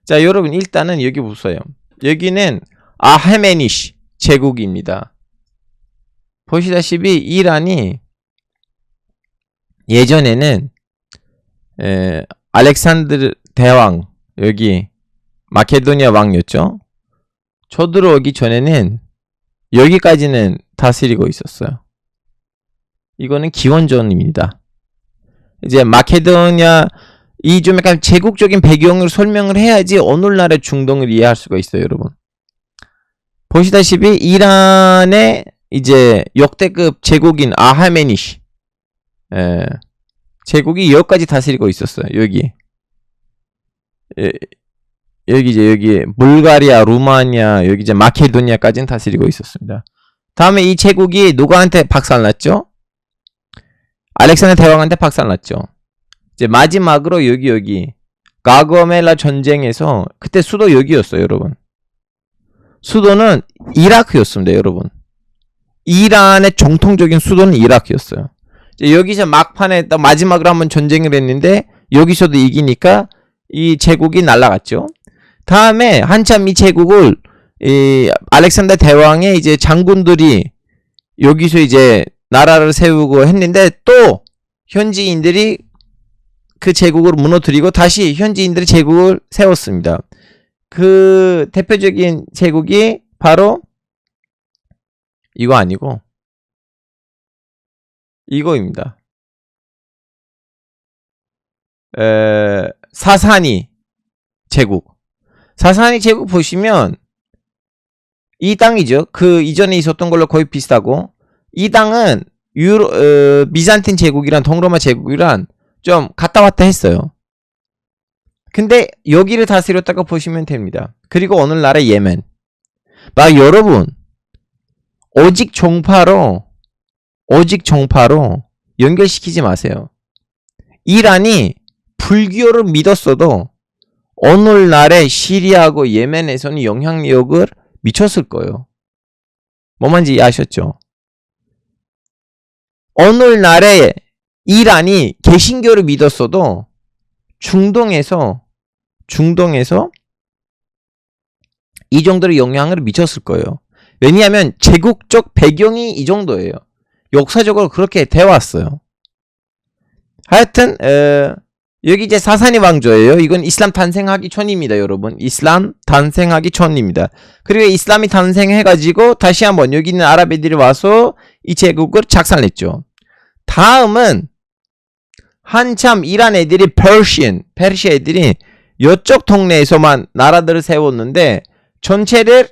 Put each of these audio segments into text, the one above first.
자, 여러분 일단은 여기 보세요. 여기는 아흐메니시 제국입니다. 보시다시피 이란이 예전에는 알렉산드르 대왕, 여기 마케도니아 왕이었죠. 쳐들어오기 전에는 여기까지는 다스리고 있었어요. 이거는 기원전입니다. 이제 마케도니아 이 좀 약간 제국적인 배경을 설명을 해야지 오늘날의 중동을 이해할 수가 있어요, 여러분. 보시다시피 이란의 이제 역대급 제국인 아흐메니시 제국이 여기까지 다스리고 있었어요. 여기 이제 여기 불가리아, 루마니아, 여기 이제 마케도니아까지는 다스리고 있었습니다. 다음에 이 제국이 누구한테 박살났죠? 알렉산더 대왕한테 박살났죠. 이제 마지막으로 여기 가거멜라 전쟁에서 그때 수도 여기였어요, 여러분. 수도는 이라크였습니다, 여러분. 이란의 정통적인 수도는 이라크였어요. 이제 여기서 막판에 또 마지막으로 한번 전쟁을 했는데 여기서도 이기니까 이 제국이 날아갔죠. 다음에 한참 이 제국을 이 알렉산더 대왕의 이제 장군들이 여기서 이제 나라를 세우고 했는데 또 현지인들이 그 제국을 무너뜨리고 다시 현지인들이 제국을 세웠습니다. 그 대표적인 제국이 바로 이거 아니고 이거입니다. 사사니 제국. 사사니 제국 보시면 이 땅이죠. 그 이전에 있었던 걸로 거의 비슷하고, 이 땅은 비잔틴 제국이란 동로마 제국이란 좀 갔다 왔다 했어요. 근데 여기를 다스렸다고 보시면 됩니다. 그리고 오늘날의 예멘. 막 여러분 오직 종파로 연결시키지 마세요. 이란이 불교를 믿었어도 오늘날의 시리아하고 예멘에서는 영향력을 미쳤을 거예요. 뭔 말인지 이해하셨죠? 오늘날의 이란이 개신교를 믿었어도 중동에서 이 정도로 영향을 미쳤을 거예요. 왜냐하면 제국적 배경이 이 정도예요. 역사적으로 그렇게 되어왔어요. 하여튼 여기 이제 사사니 왕조예요. 이건 이슬람 탄생하기 전입니다, 여러분. 이슬람 탄생하기 전입니다. 그리고 이슬람이 탄생해가지고 다시 한번 여기 있는 아랍 애들이 와서 이 제국을 작살냈죠. 다음은 한참 이란 애들이 페르시아 애들이 이쪽 동네에서만 나라들을 세웠는데 전체를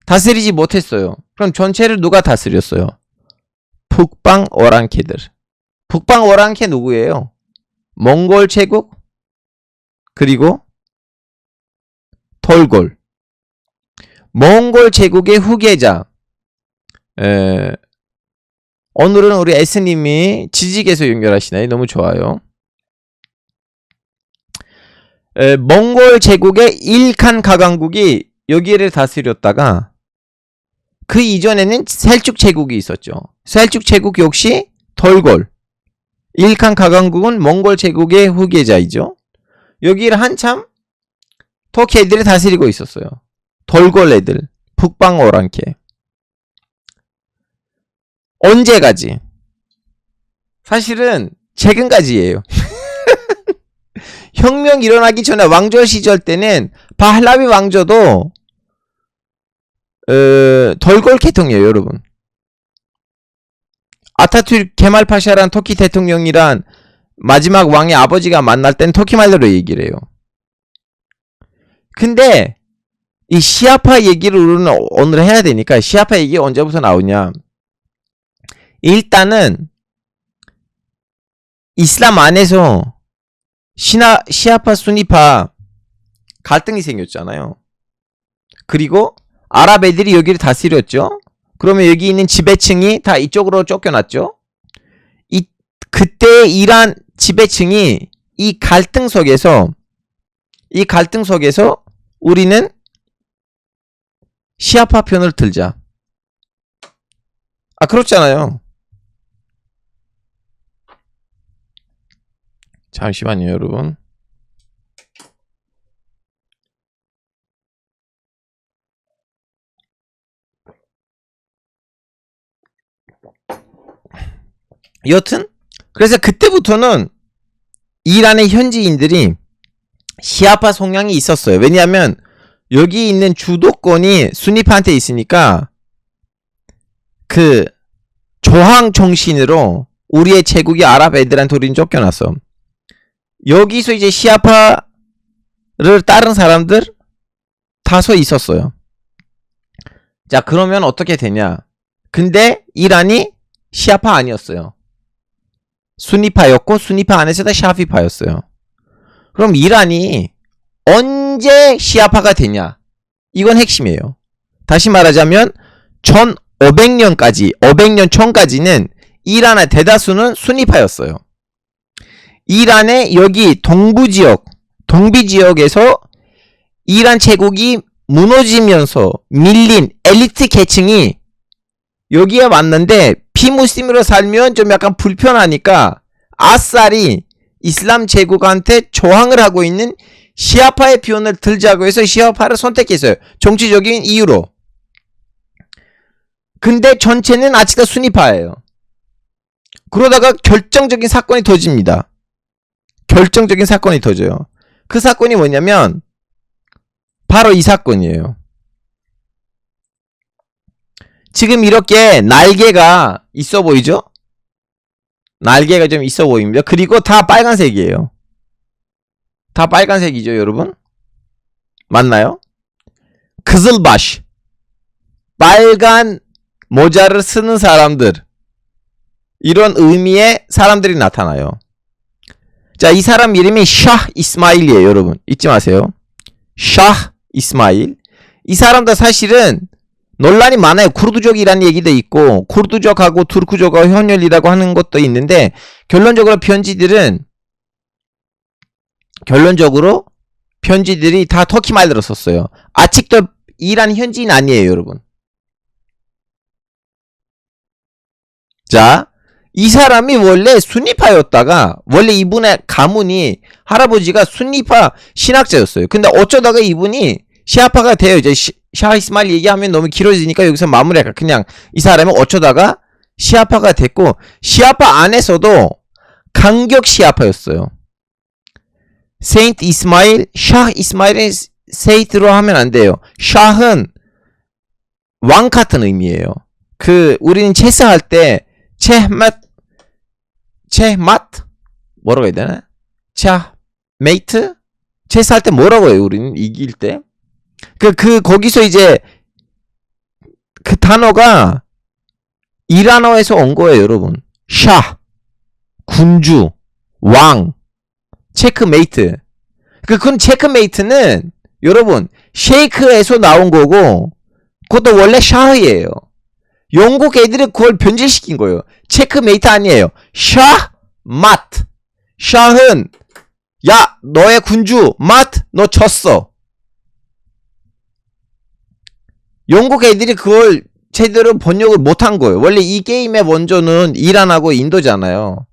다스리지 못했어요. 그럼 전체를 누가 다스렸어요? 북방 오랑캐들. 북방 오랑캐 누구예요? 몽골 제국, 그리고 톨골. 몽골 제국의 후계자. 오늘은 우리 S님이 지직에서 연결하시나요? 너무 좋아요. 몽골 제국의 일칸 가강국이 여기를 다스렸다가 그 이전에는 셀쭉 제국이 있었죠. 셀쭉 제국 역시 톨골. 일칸 가강국은 몽골 제국의 후계자이죠. 여기를 한참 터키 애들이 다스리고 있었어요. 톨골 애들, 북방 오랑캐. 언제까지? 사실은 최근까지예요. 혁명 일어나기 전에 왕조 시절 때는 바할라비 왕조도 톨골 계통이에요, 여러분. 아타투르크 케말 파샤란 터키 대통령이란 마지막 왕의 아버지가 만날 땐 터키 말로 얘기를 해요. 근데 이 시아파 얘기를 우리는 오늘 해야 되니까 시아파 얘기가 언제부터 나오냐? 일단은 이슬람 안에서 시아파 수니파 갈등이 생겼잖아요. 그리고 아랍 애들이 여기를 다스렸죠. 그러면 여기 있는 지배층이 다 이쪽으로 쫓겨났죠. 그때 이란 지배층이 이 갈등 속에서 우리는 시아파 편을 들자. 그렇잖아요. 잠시만요, 여러분. 여튼 그래서 그때부터는 이란의 현지인들이 시아파 성향이 있었어요. 왜냐하면 여기 있는 주도권이 순위파한테 있으니까 그 저항 정신으로 우리의 제국이 아랍 애들한테 우리는 쫓겨났어. 여기서 이제 시아파를 따른 사람들 다소 있었어요. 자, 그러면 어떻게 되냐? 근데 이란이 시아파 아니었어요. 순니파였고 순니파 안에서도 샤피파였어요. 그럼 이란이 언제 시아파가 되냐? 이건 핵심이에요. 다시 말하자면 1500년까지 500년 전까지는 이란의 대다수는 순니파였어요. 이란의 여기 동부지역, 동비지역에서 이란 제국이 무너지면서 밀린 엘리트 계층이 여기에 왔는데 비무슬림으로 살면 좀 약간 불편하니까 아싸리 이슬람 제국한테 저항을 하고 있는 시아파의 표현을 들자고 해서 시아파를 선택했어요. 정치적인 이유로. 근데 전체는 아직도 순니파예요. 그러다가 결정적인 사건이 터집니다. 결정적인 사건이 터져요. 그 사건이 뭐냐면 바로 이 사건이에요. 지금 이렇게 날개가 있어 보이죠? 날개가 좀 있어 보입니다. 그리고 다 빨간색이에요. 다 빨간색이죠, 여러분? 맞나요? 그즐바시, 빨간 모자를 쓰는 사람들, 이런 의미의 사람들이 나타나요. 자, 이 사람 이름이 샤 이스마일이에요, 여러분. 잊지 마세요. 샤 이스마일. 이 사람도 사실은 논란이 많아요. 쿠르드족이라는 얘기도 있고 쿠르드족하고 투르크족하고 혼혈이라고 하는 것도 있는데 결론적으로 편지들이 다 터키 말로 썼어요. 아직도 이란 현지인 아니에요, 여러분. 자, 이 사람이 원래 순니파였다가 원래 이분의 가문이 할아버지가 순니파 신학자였어요. 근데 어쩌다가 이분이 시아파가 돼요. 이제 샤 이스마일 얘기하면 너무 길어지니까 여기서 마무리할까. 그냥 이 사람은 어쩌다가 시아파가 됐고 시아파 안에서도 강격 시아파였어요. 세인트 이스마일, 샤 이스마일은 세이트로 하면 안 돼요. 샤는 왕 같은 의미예요. 우리는 체스 할 때 체맛 뭐라고 해야 되나? 메이트? 체스 할 때 뭐라고 해요? 우리는 이길 때? 거기서 이제 그 단어가 이란어에서 온 거예요, 여러분. 샤, 군주, 왕, 체크메이트. 그건 체크메이트는 여러분 쉐이크에서 나온 거고 그것도 원래 샤흐예요. 영국 애들이 그걸 변질시킨 거예요. 체크메이트 아니에요. 샤, 마트. 샤흐는 야, 너의 군주, 마트, 너 졌어. 영국 애들이 그걸 제대로 번역을 못한 거예요. 원래 이 게임의 원조는 이란하고 인도잖아요.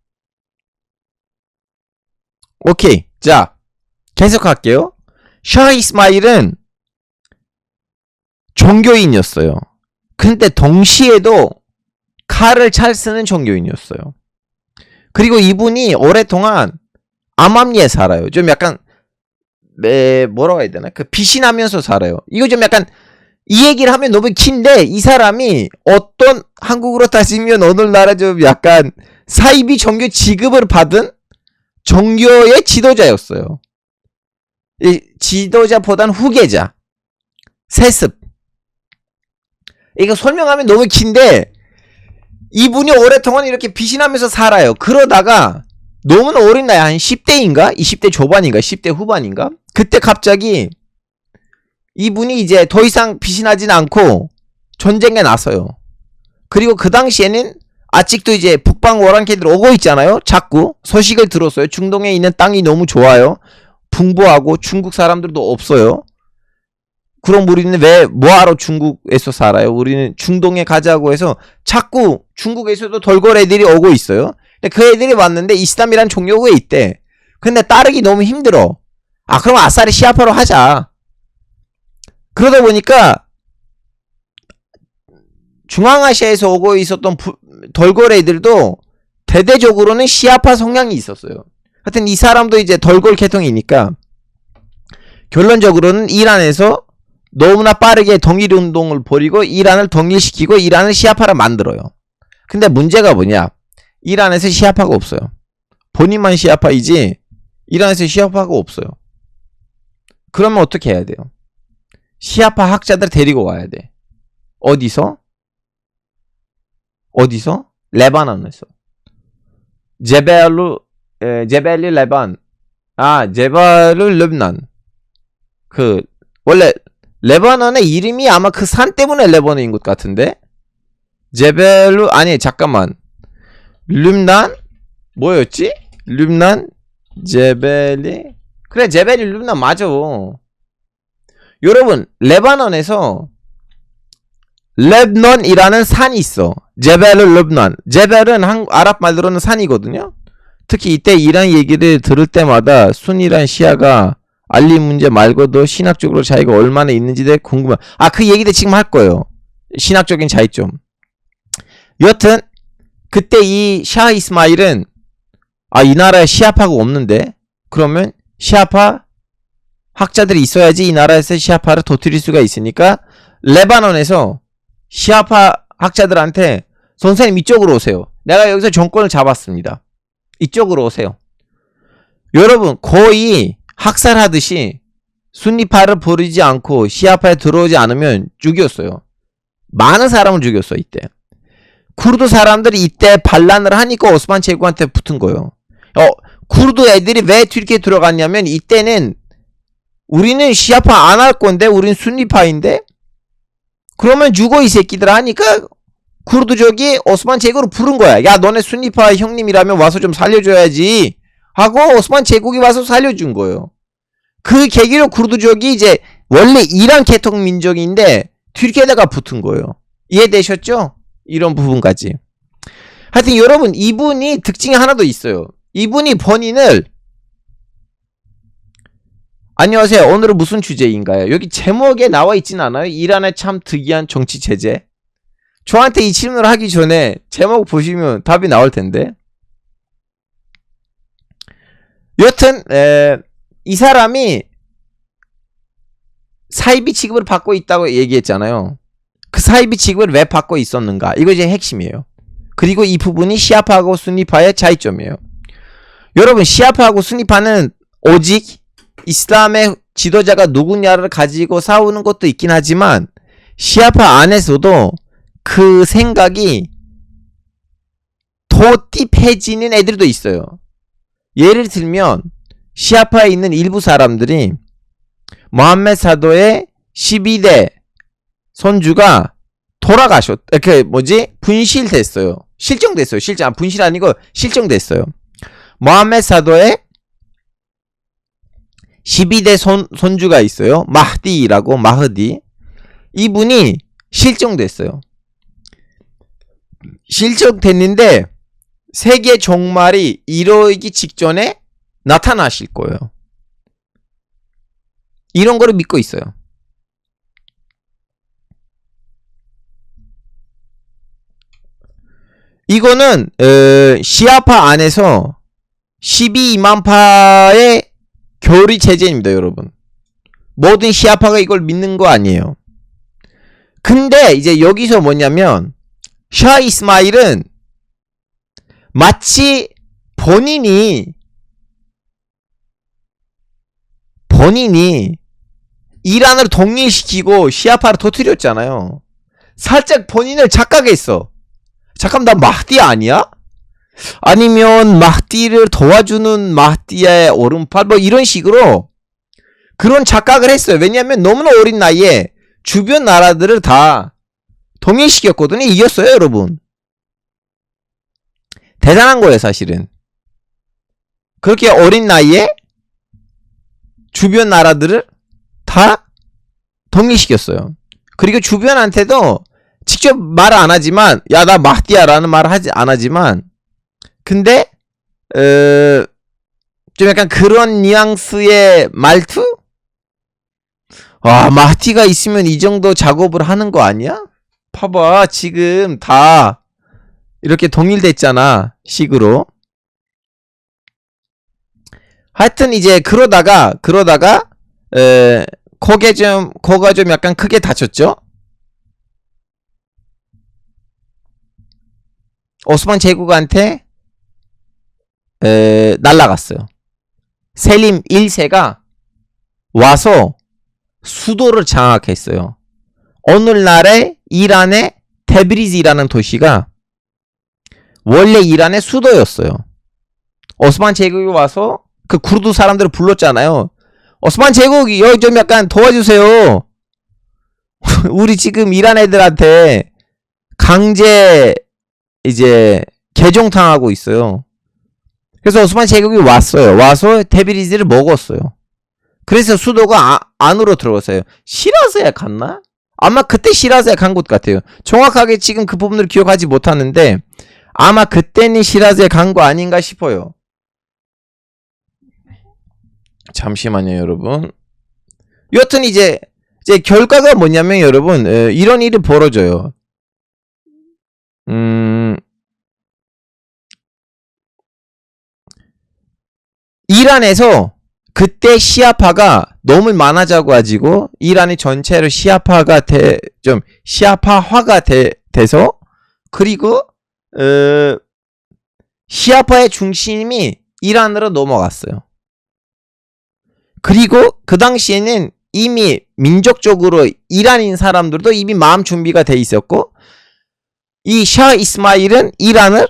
오케이. 자, 계속할게요. 샤 이스마일은 종교인이었어요. 근데 동시에도 칼을 잘 쓰는 종교인이었어요. 그리고 이분이 오랫동안 암암리에 살아요. 좀 약간 뭐라고 해야 되나? 비신하면서 살아요. 이거 좀 약간 이 얘기를 하면 너무 긴데 이 사람이 어떤 한국으로 따지면 오늘날에 좀 약간 사이비 종교 지급을 받은 종교의 지도자였어요. 이 지도자보단 후계자. 세습. 이거 설명하면 너무 긴데 이분이 오랫동안 이렇게 비신하면서 살아요. 그러다가 너무나 어린 나이 한 10대인가? 20대 초반인가? 10대 후반인가? 그때 갑자기 이분이 이제 더 이상 비신하진 않고 전쟁에 나서요. 그리고 그 당시에는 아직도 이제 북방 오랑캐들 오고 있잖아요. 자꾸 소식을 들었어요. 중동에 있는 땅이 너무 좋아요. 풍부하고 중국 사람들도 없어요. 그럼 우리는 왜 뭐하러 중국에서 살아요? 우리는 중동에 가자고 해서 자꾸 중국에서도 돌궐 애들이 오고 있어요. 근데 그 애들이 왔는데 이슬람이란 종교가 있대. 근데 따르기 너무 힘들어. 아, 그럼 아싸리 시아파로 하자. 그러다 보니까 중앙아시아에서 오고 있었던 돌궐 애들도 대대적으로는 시아파 성향이 있었어요. 하여튼 이 사람도 이제 덜골 계통이니까 결론적으로는 이란에서 너무나 빠르게 동일운동을 벌이고 이란을 동일시키고 이란을 시아파를 만들어요. 근데 문제가 뭐냐? 이란에서 시아파가 없어요. 본인만 시아파이지 이란에서 시아파가 없어요. 그러면 어떻게 해야 돼요? 시아파 학자들 데리고 와야 돼. 어디서? 레바논에서. 제벨리 레반. 제발르 르브난. 원래 레바논의 이름이 아마 그 산 때문에 레바논인 것 같은데? 잠깐만. 르브난? 뭐였지? 르브난? 제벨리? 그래, 제벨리 르브난 맞아. 여러분, 레바논에서 렙넌이라는 산이 있어. 제벨르 르브난. 제벨은 아랍 말로는 산이거든요. 특히 이때 이란 얘기를 들을 때마다 순이란 시아가 알리 문제 말고도 신학적으로 차이가 얼마나 있는지 대해 궁금해. 그 얘기도 지금 할 거예요. 신학적인 차이점. 여튼 그때 이 샤 이스마일은 이 나라에 시아파가 없는데 그러면 시아파 학자들이 있어야지 이 나라에서 시아파를 터뜨릴 수가 있으니까 레바논에서 시아파 학자들한테 선생님 이쪽으로 오세요. 내가 여기서 정권을 잡았습니다. 이쪽으로 오세요. 여러분 거의 학살하듯이 순니파를 버리지 않고 시아파에 들어오지 않으면 죽였어요. 많은 사람을 죽였어 이때. 쿠르드 사람들이 이때 반란을 하니까 오스만 제국한테 붙은 거예요. 쿠르드 애들이 왜 튀르키에 들어갔냐면 이때는 우리는 시아파 안 할 건데 우린 순니파인데 그러면 죽어 이 새끼들 하니까 쿠르드족이 오스만 제국을 부른 거야. 야 너네 순니파 형님이라면 와서 좀 살려줘야지 하고 오스만 제국이 와서 살려준 거예요. 그 계기로 쿠르드족이 이제 원래 이란 계통 민족인데 튀르키에다가 붙은 거예요. 이해되셨죠? 이런 부분까지. 하여튼 여러분 이분이 특징이 하나 더 있어요. 이분이 본인을 안녕하세요. 오늘은 무슨 주제인가요? 여기 제목에 나와 있진 않아요? 이란의 참 특이한 정치 체제. 저한테 이 질문을 하기 전에 제목 보시면 답이 나올 텐데. 여튼 이 사람이 사이비 취급을 받고 있다고 얘기했잖아요. 그 사이비 취급을 왜 받고 있었는가? 이거 이제 핵심이에요. 그리고 이 부분이 시아파하고 순니파의 차이점이에요. 여러분 시아파하고 순니파는 오직 이슬람의 지도자가 누구냐를 가지고 싸우는 것도 있긴 하지만 시아파 안에서도 그 생각이 도띠해지는 애들도 있어요. 예를 들면 시아파에 있는 일부 사람들이 모함메드 사도의 12대 손주가 분실됐어요. 실종됐어요. 분실 아니고 실종됐어요. 모함메드 사도의 12대 손주가 있어요. 마흐디. 이분이 실종됐어요. 실종됐는데 세계 종말이 이루어지기 직전에 나타나실 거예요. 이런 거를 믿고 있어요. 이거는 시아파 안에서 12이만파의 교리 체제입니다, 여러분. 모든 시아파가 이걸 믿는 거 아니에요. 근데 이제 여기서 뭐냐면 샤 이스마일은 마치 본인이 이란을 동일시키고 시아파를 터뜨렸잖아요. 살짝 본인을 착각했어. 잠깐 나 마흐디 아니야? 아니면 마흐디를 도와주는 마흐디의 오른팔 뭐 이런 식으로 그런 착각을 했어요. 왜냐하면 너무나 어린 나이에 주변 나라들을 다 동일시켰거든요. 이겼어요, 여러분. 대단한 거예요, 사실은. 그렇게 어린 나이에 주변 나라들을 다 동일시켰어요. 그리고 주변한테도 직접 말을 안 하지만 야 나 마흐디야 라는 말을 안 하지만 근데 좀 약간 그런 뉘앙스의 말투? 마흐디가 있으면 이 정도 작업을 하는 거 아니야? 봐봐 지금 다 이렇게 동일됐잖아, 식으로. 하여튼 이제 그러다가 코가 좀 약간 크게 다쳤죠? 오스만 제국한테 날라갔어요. 셀림 1세가 와서 수도를 장악했어요. 오늘날의 이란의 테브리즈라는 도시가 원래 이란의 수도였어요. 오스만 제국이 와서 그 쿠르드 사람들을 불렀잖아요. 오스만 제국이 여기 좀 약간 도와주세요. 우리 지금 이란 애들한테 강제 이제 개종당하고 있어요. 그래서 오스만 제국이 왔어요. 와서 테브리즈를 먹었어요. 그래서 수도가 안으로 들어갔어요. 시라즈에 갔나? 아마 그때 시라즈에 간 것 같아요. 정확하게 지금 그 부분을 기억하지 못하는데 아마 그때는 시라즈에 간 거 아닌가 싶어요. 잠시만요, 여러분. 여튼 이제 결과가 뭐냐면 여러분, 이런 일이 벌어져요. 이란에서 그때 시아파가 너무 많아져 가지고 이란이 전체로 시아파화가 돼서 그리고 시아파의 중심이 이란으로 넘어갔어요. 그리고 그 당시에는 이미 민족적으로 이란인 사람들도 이미 마음 준비가 돼 있었고 이 샤 이스마일은 이란을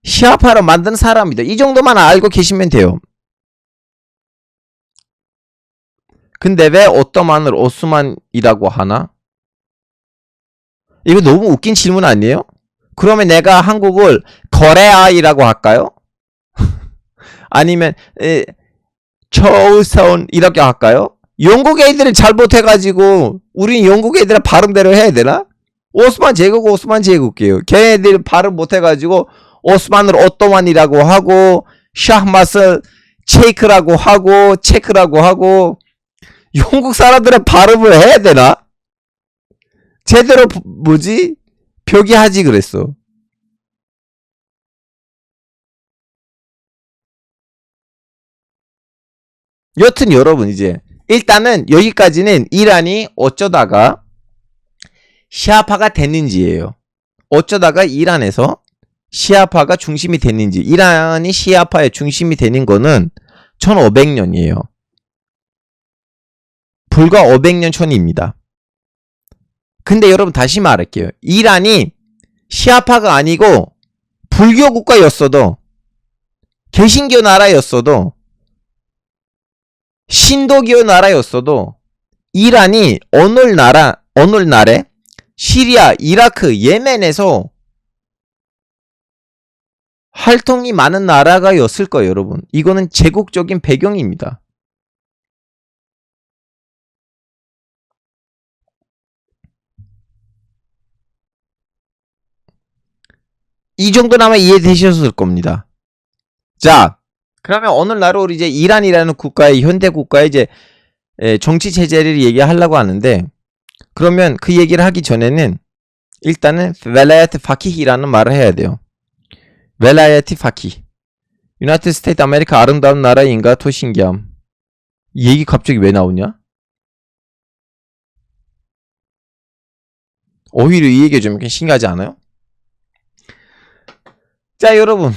시아파로 만든 사람이다. 이 정도만 알고 계시면 돼요. 근데 왜 오토만을 오스만이라고 하나? 이거 너무 웃긴 질문 아니에요? 그러면 내가 한국을 거레아이라고 할까요? 아니면 초우선 이렇게 할까요? 영국 애들은 잘 못해가지고 우린 영국 애들의 발음대로 해야 되나? 오스만 제국이에요. 걔네들 발음 못해가지고 오스만을 오토만이라고 하고 샤흐맛을 체크라고 하고 영국 사람들의 발음을 해야 되나? 제대로 표기하지 그랬어. 여튼 여러분 이제 일단은 여기까지는 이란이 어쩌다가 시아파가 됐는지예요. 어쩌다가 이란에서 시아파가 중심이 됐는지. 이란이 시아파의 중심이 되는 거는 1500년이에요. 불과 500년 전입니다. 근데 여러분 다시 말할게요. 이란이 시아파가 아니고 불교 국가였어도 개신교 나라였어도 신도교 나라였어도 이란이 오늘날에 시리아, 이라크, 예멘에서 활동이 많은 나라가였을 거예요, 여러분. 이거는 제국적인 배경입니다. 이 정도는 아마 이해되셨을 겁니다. 자, 그러면 오늘날로 우리 이제 이란이라는 국가의 현대 국가의 이제 정치 체제를 얘기하려고 하는데, 그러면 그 얘기를 하기 전에는 일단은 벨라야트 파키히라는 말을 해야 돼요. 벨라야트 파키. 유나이티드 스테이트 아메리카 아름다운 나라인가 토신기함. 이 얘기 갑자기 왜 나오냐? 오히려 이 얘기가 좀 신기하지 않아요? 자, 여러분.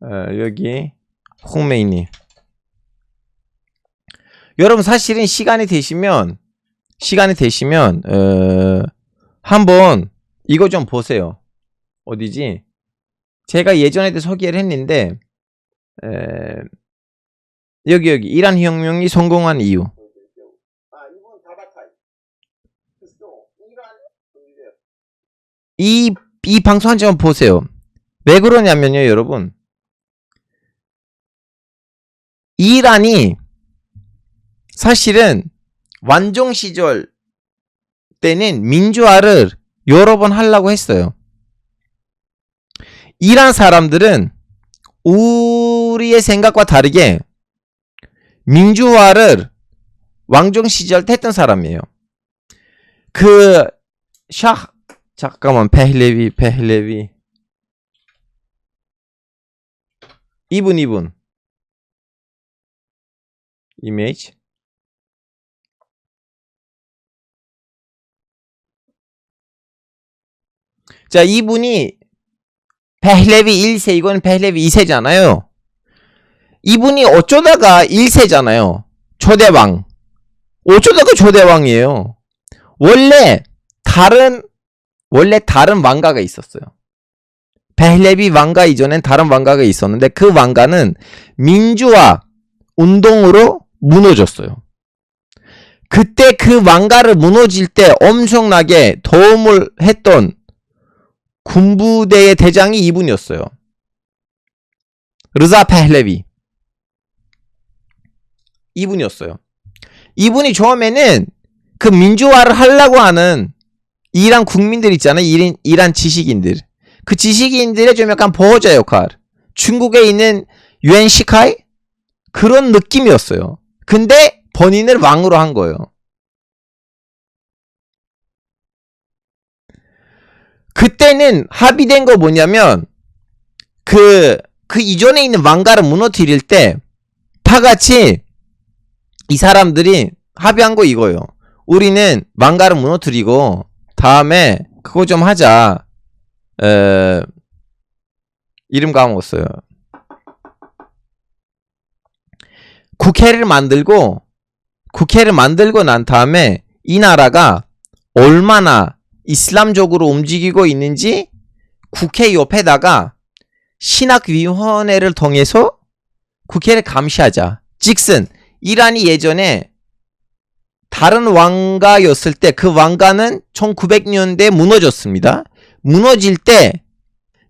여기 홍메이님. 여러분 사실은 시간이 되시면 한번 이거 좀 보세요. 어디지? 제가 예전에도 소개를 했는데 여기 이란 혁명이 성공한 이유. 이 방송 한 번 보세요. 왜 그러냐면요, 여러분. 이란이 사실은 완종 시절 때는 민주화를 여러 번 하려고 했어요. 이란 사람들은 우리의 생각과 다르게 민주화를 왕정 시절 때 했던 사람이에요. 그 잠깐만, 페힐레비. 이분. 이미지. 자, 이분이 페힐레비 1세, 이건 페힐레비 2세잖아요. 이분이 어쩌다가 1세잖아요. 초대왕. 어쩌다가 초대왕이에요. 원래 다른 왕가가 있었어요. 페힐레비 왕가 이전엔 다른 왕가가 있었는데 그 왕가는 민주화 운동으로 무너졌어요. 그때 그 왕가를 무너질 때 엄청나게 도움을 했던 군부대의 대장이 이분이었어요. 르자 페힐레비. 이분이었어요. 이분이 처음에는 그 민주화를 하려고 하는 이란 국민들 있잖아요. 이란 지식인들. 그 지식인들의 좀 약간 보호자 역할. 중국에 있는 유엔 시카이? 그런 느낌이었어요. 근데 본인을 왕으로 한 거예요. 그때는 합의된 거 뭐냐면 그 이전에 있는 왕가를 무너뜨릴 때 다 같이 이 사람들이 합의한 거 이거예요. 우리는 왕가를 무너뜨리고 다음에 그거 좀 하자. 이름 까먹었어요. 국회를 만들고 난 다음에 이 나라가 얼마나 이슬람적으로 움직이고 있는지 국회 옆에다가 신학위원회를 통해서 국회를 감시하자. 즉슨 이란이 예전에 다른 왕가였을 때 그 왕가는 1900년대에 무너졌습니다. 무너질 때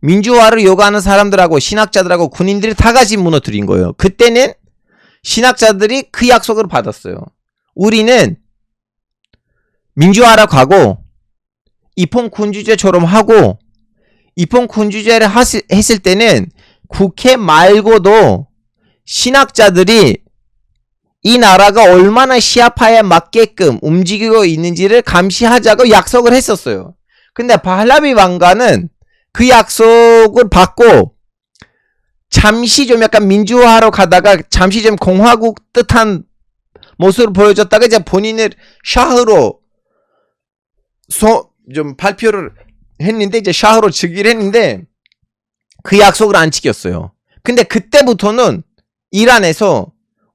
민주화를 요구하는 사람들하고 신학자들하고 군인들이 다 같이 무너뜨린 거예요. 그때는 신학자들이 그 약속을 받았어요. 우리는 민주화라고 하고 입헌 군주제처럼 하고 입헌 군주제를 했을 때는 국회 말고도 신학자들이 이 나라가 얼마나 시아파에 맞게끔 움직이고 있는지를 감시하자고 약속을 했었어요. 근데 팔라비 왕가는 그 약속을 받고 잠시 좀 약간 민주화하러 가다가 잠시 좀 공화국 뜻한 모습을 보여줬다가 이제 본인을 샤흐로 좀 발표를 했는데 이제 샤흐로 즉위를 했는데 그 약속을 안 지켰어요. 근데 그때부터는 이란에서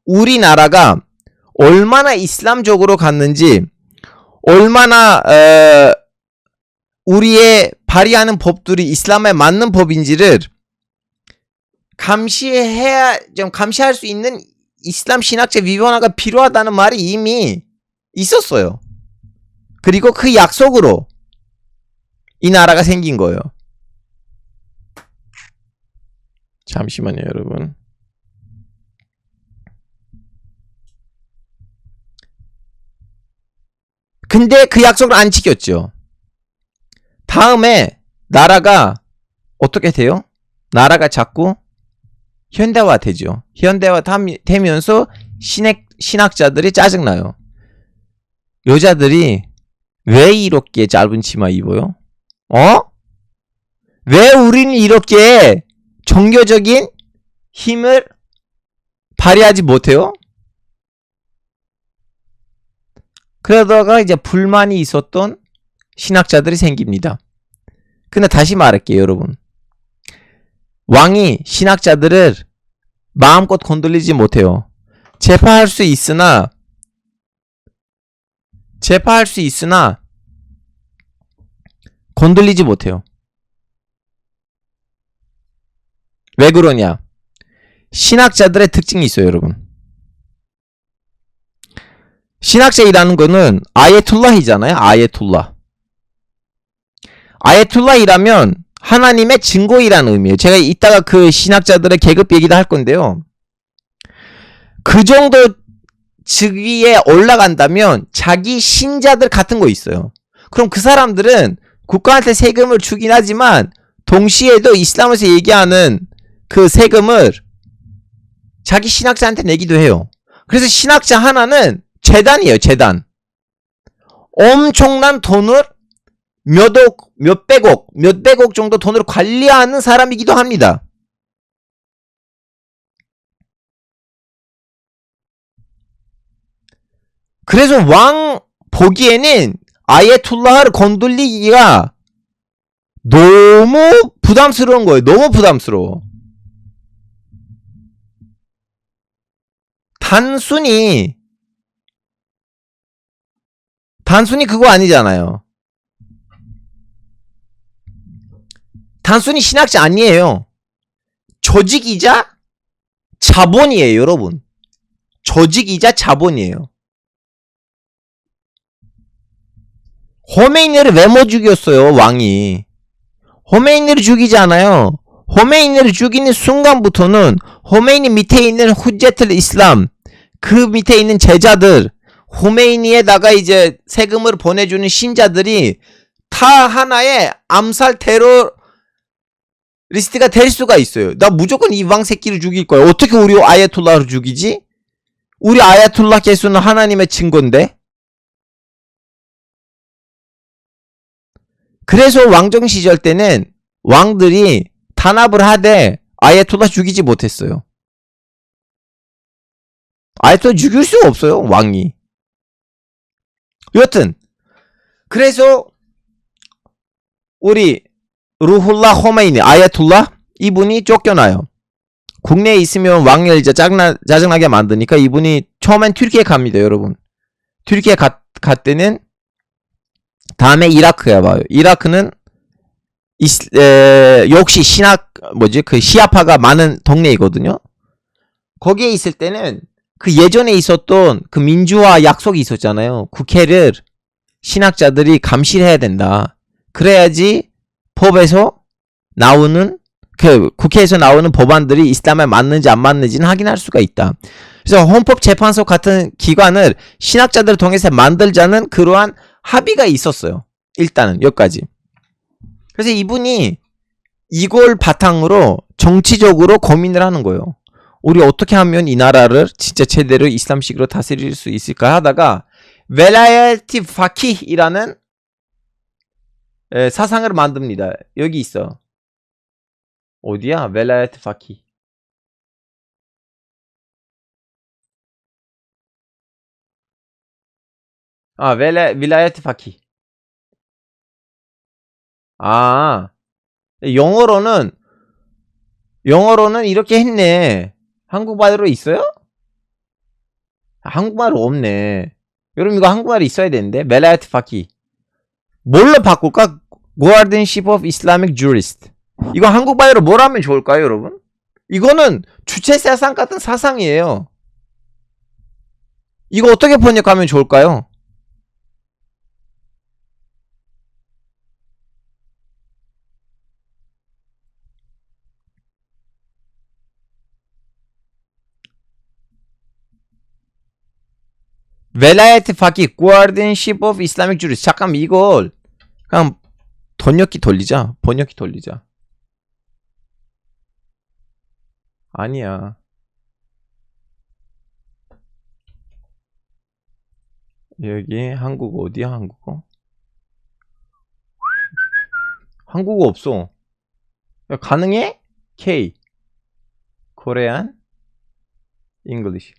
우리나라가 얼마나 이슬람적으로 갔는지 얼마나 우리의 발의하는 법들이 이슬람에 맞는 법인지를 감시할 수 있는 이슬람 신학제 위원회가 필요하다는 말이 이미 있었어요. 그리고 그 약속으로 이 나라가 생긴 거예요. 잠시만요, 여러분. 근데 그 약속을 안 지켰죠. 다음에 나라가 어떻게 돼요? 나라가 자꾸 현대화 되죠. 현대화 되면서 신학자들이 짜증나요. 여자들이 왜 이렇게 짧은 치마 입어요? 왜 우리는 이렇게 종교적인 힘을 발휘하지 못해요? 그러다가 이제 불만이 있었던 신학자들이 생깁니다. 근데 다시 말할게요, 여러분. 왕이 신학자들을 마음껏 건들리지 못해요. 재파할 수 있으나 건들리지 못해요. 왜 그러냐? 신학자들의 특징이 있어요, 여러분. 신학자이라는 거는 아예툴라히잖아요. 아예툴라히라면 하나님의 증거이라는 의미예요. 제가 이따가 그 신학자들의 계급 얘기도 할 건데요. 그 정도 직위에 올라간다면 자기 신자들 같은 거 있어요. 그럼 그 사람들은 국가한테 세금을 주긴 하지만 동시에도 이슬람에서 얘기하는 그 세금을 자기 신학자한테 내기도 해요. 그래서 신학자 하나는 재단이에요. 재단. 엄청난 돈을 몇백억 정도 돈으로 관리하는 사람이기도 합니다. 그래서 왕 보기에는 아예툴라를 건들리기가 너무 부담스러운 거예요. 너무 부담스러워. 단순히 그거 아니잖아요. 단순히 신학자 아니에요. 조직이자 자본이에요, 여러분. 조직이자 자본이에요. 호메이니를 왜 못 죽였어요, 왕이? 호메이니를 죽이지 않아요. 호메이니를 죽이는 순간부터는 호메이니 밑에 있는 후제틀 이슬람, 그 밑에 있는 제자들, 호메이니에다가 이제 세금을 보내주는 신자들이 다 하나의 암살 테러 리스트가 될 수가 있어요. 나 무조건 이 왕 새끼를 죽일 거야. 어떻게 우리 아야톨라를 죽이지? 우리 아야톨라 개수는 하나님의 증거인데? 그래서 왕정 시절 때는 왕들이 탄압을 하되 아야톨라 죽이지 못했어요. 아야톨라 죽일 수가 없어요, 왕이. 여튼 그래서 우리 루훌라 호메이니 아야톨라 이분이 쫓겨나요. 국내에 있으면 왕을 이제 짜증나게 만드니까 이분이 처음엔 튀르키예 갑니다, 여러분. 튀르키예 갔더니 다음에 이라크에 와요. 이라크는 역시 그 시아파가 많은 동네이거든요. 거기에 있을 때는 그 예전에 있었던 그 민주화 약속이 있었잖아요. 국회를 신학자들이 감시를 해야 된다. 그래야지 법에서 나오는 국회에서 나오는 법안들이 이슬람에 맞는지 안 맞는지는 확인할 수가 있다. 그래서 헌법재판소 같은 기관을 신학자들을 통해서 만들자는 그러한 합의가 있었어요. 일단은 여기까지. 그래서 이분이 이걸 바탕으로 정치적으로 고민을 하는 거예요. 우리 어떻게 하면 이 나라를 진짜 제대로 이슬람식으로 다스릴 수 있을까 하다가 벨라야티 파키이라는 사상을 만듭니다. 여기 있어. 어디야? 벨라야티 파키. 아, 윌라야트 파키. 아, 영어로는 이렇게 했네. 한국말로 있어요? 한국말로 없네. 여러분 이거 한국말이 있어야 되는데. 윌라야트 파키. 뭘로 바꿀까? Guardianship of Islamic Jurist. 이거 한국말로 뭘 하면 좋을까요, 여러분? 이거는 주체 사상 같은 사상이에요. 이거 어떻게 번역하면 좋을까요? 벨라야트 파키, Guardianship of Islamic Jurist. 잠깐 이걸 그냥 번역기 돌리자. 아니야. 여기 한국어 어디야? 한국어? 한국어 없어. 야, 가능해? K 코리안 잉글리시.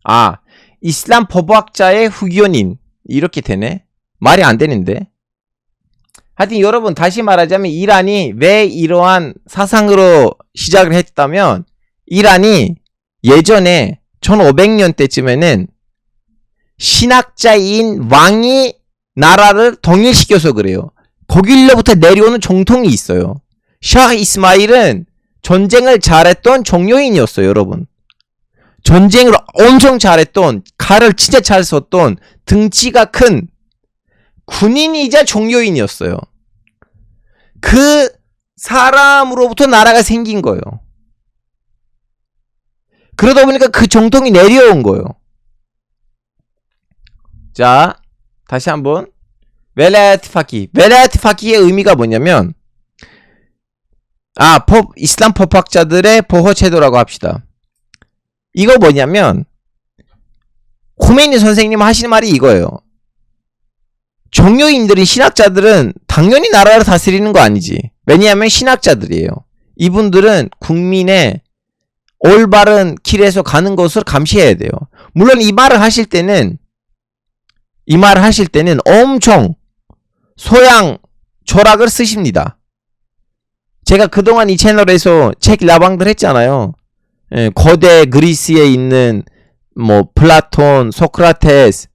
아, 이슬람 법학자의 후견인 이렇게 되네. 말이 안 되는데. 하여튼 여러분 다시 말하자면 이란이 왜 이러한 사상으로 시작을 했다면 이란이 예전에 1500년 때쯤에는 신학자인 왕이 나라를 통일시켜서 그래요. 거길로부터 내려오는 정통이 있어요. 샤 이스마일은 전쟁을 잘했던 종료인이었어요, 여러분. 전쟁을 엄청 잘했던, 칼을 진짜 잘 썼던 등치가 큰 군인이자 종료인이었어요. 그 사람으로부터 나라가 생긴 거예요. 그러다 보니까 그 정통이 내려온 거예요. 자, 다시 한번 벨라야트 파키. 벨라야트 파키의 의미가 뭐냐면 이슬람 법학자들의 보호제도라고 합시다. 이거 뭐냐면 코메니 선생님 하시는 말이 이거예요. 종교인들은, 신학자들은 당연히 나라를 다스리는 거 아니지. 왜냐하면 신학자들이에요. 이분들은 국민의 올바른 길에서 가는 것을 감시해야 돼요. 물론 이 말을 하실 때는 엄청 소양 철학을 쓰십니다. 제가 그동안 이 채널에서 책 라방들 했잖아요. 예, 거대 그리스에 있는 뭐 플라톤, 소크라테스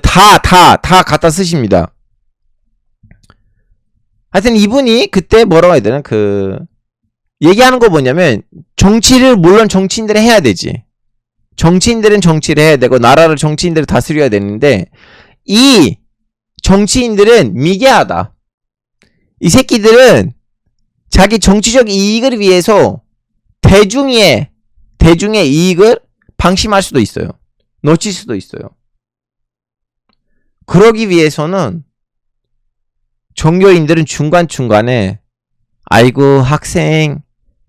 다 갖다 쓰십니다. 하여튼 이분이 그때 뭐라고 해야 되나, 얘기하는 거 뭐냐면, 정치를 물론 정치인들이 해야 되지. 정치인들은 정치를 해야 되고 나라를 정치인들이 다스려야 되는데, 이 정치인들은 미개하다. 이 새끼들은 자기 정치적 이익을 위해서 대중의 이익을 방심할 수도 있어요. 놓칠 수도 있어요. 그러기 위해서는 종교인들은 중간중간에 아이고 학생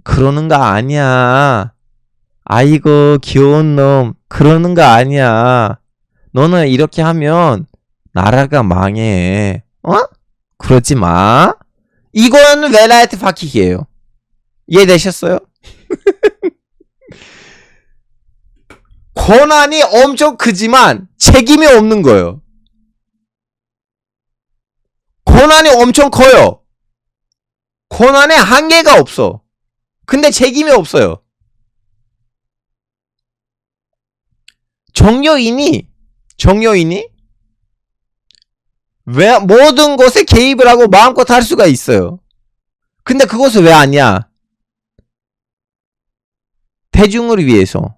그러는 거 아니야. 아이고 귀여운 놈 그러는 거 아니야. 너는 이렇게 하면 나라가 망해. 어? 그러지 마. 이건 웰라이트 파킥이에요. 이해되셨어요? 권한이 엄청 크지만 책임이 없는 거예요. 권한이 엄청 커요. 권한에 한계가 없어. 근데 책임이 없어요. 정여인이 왜 모든 것에 개입을 하고 마음껏 할 수가 있어요. 근데 그것을 왜 하냐? 대중을 위해서.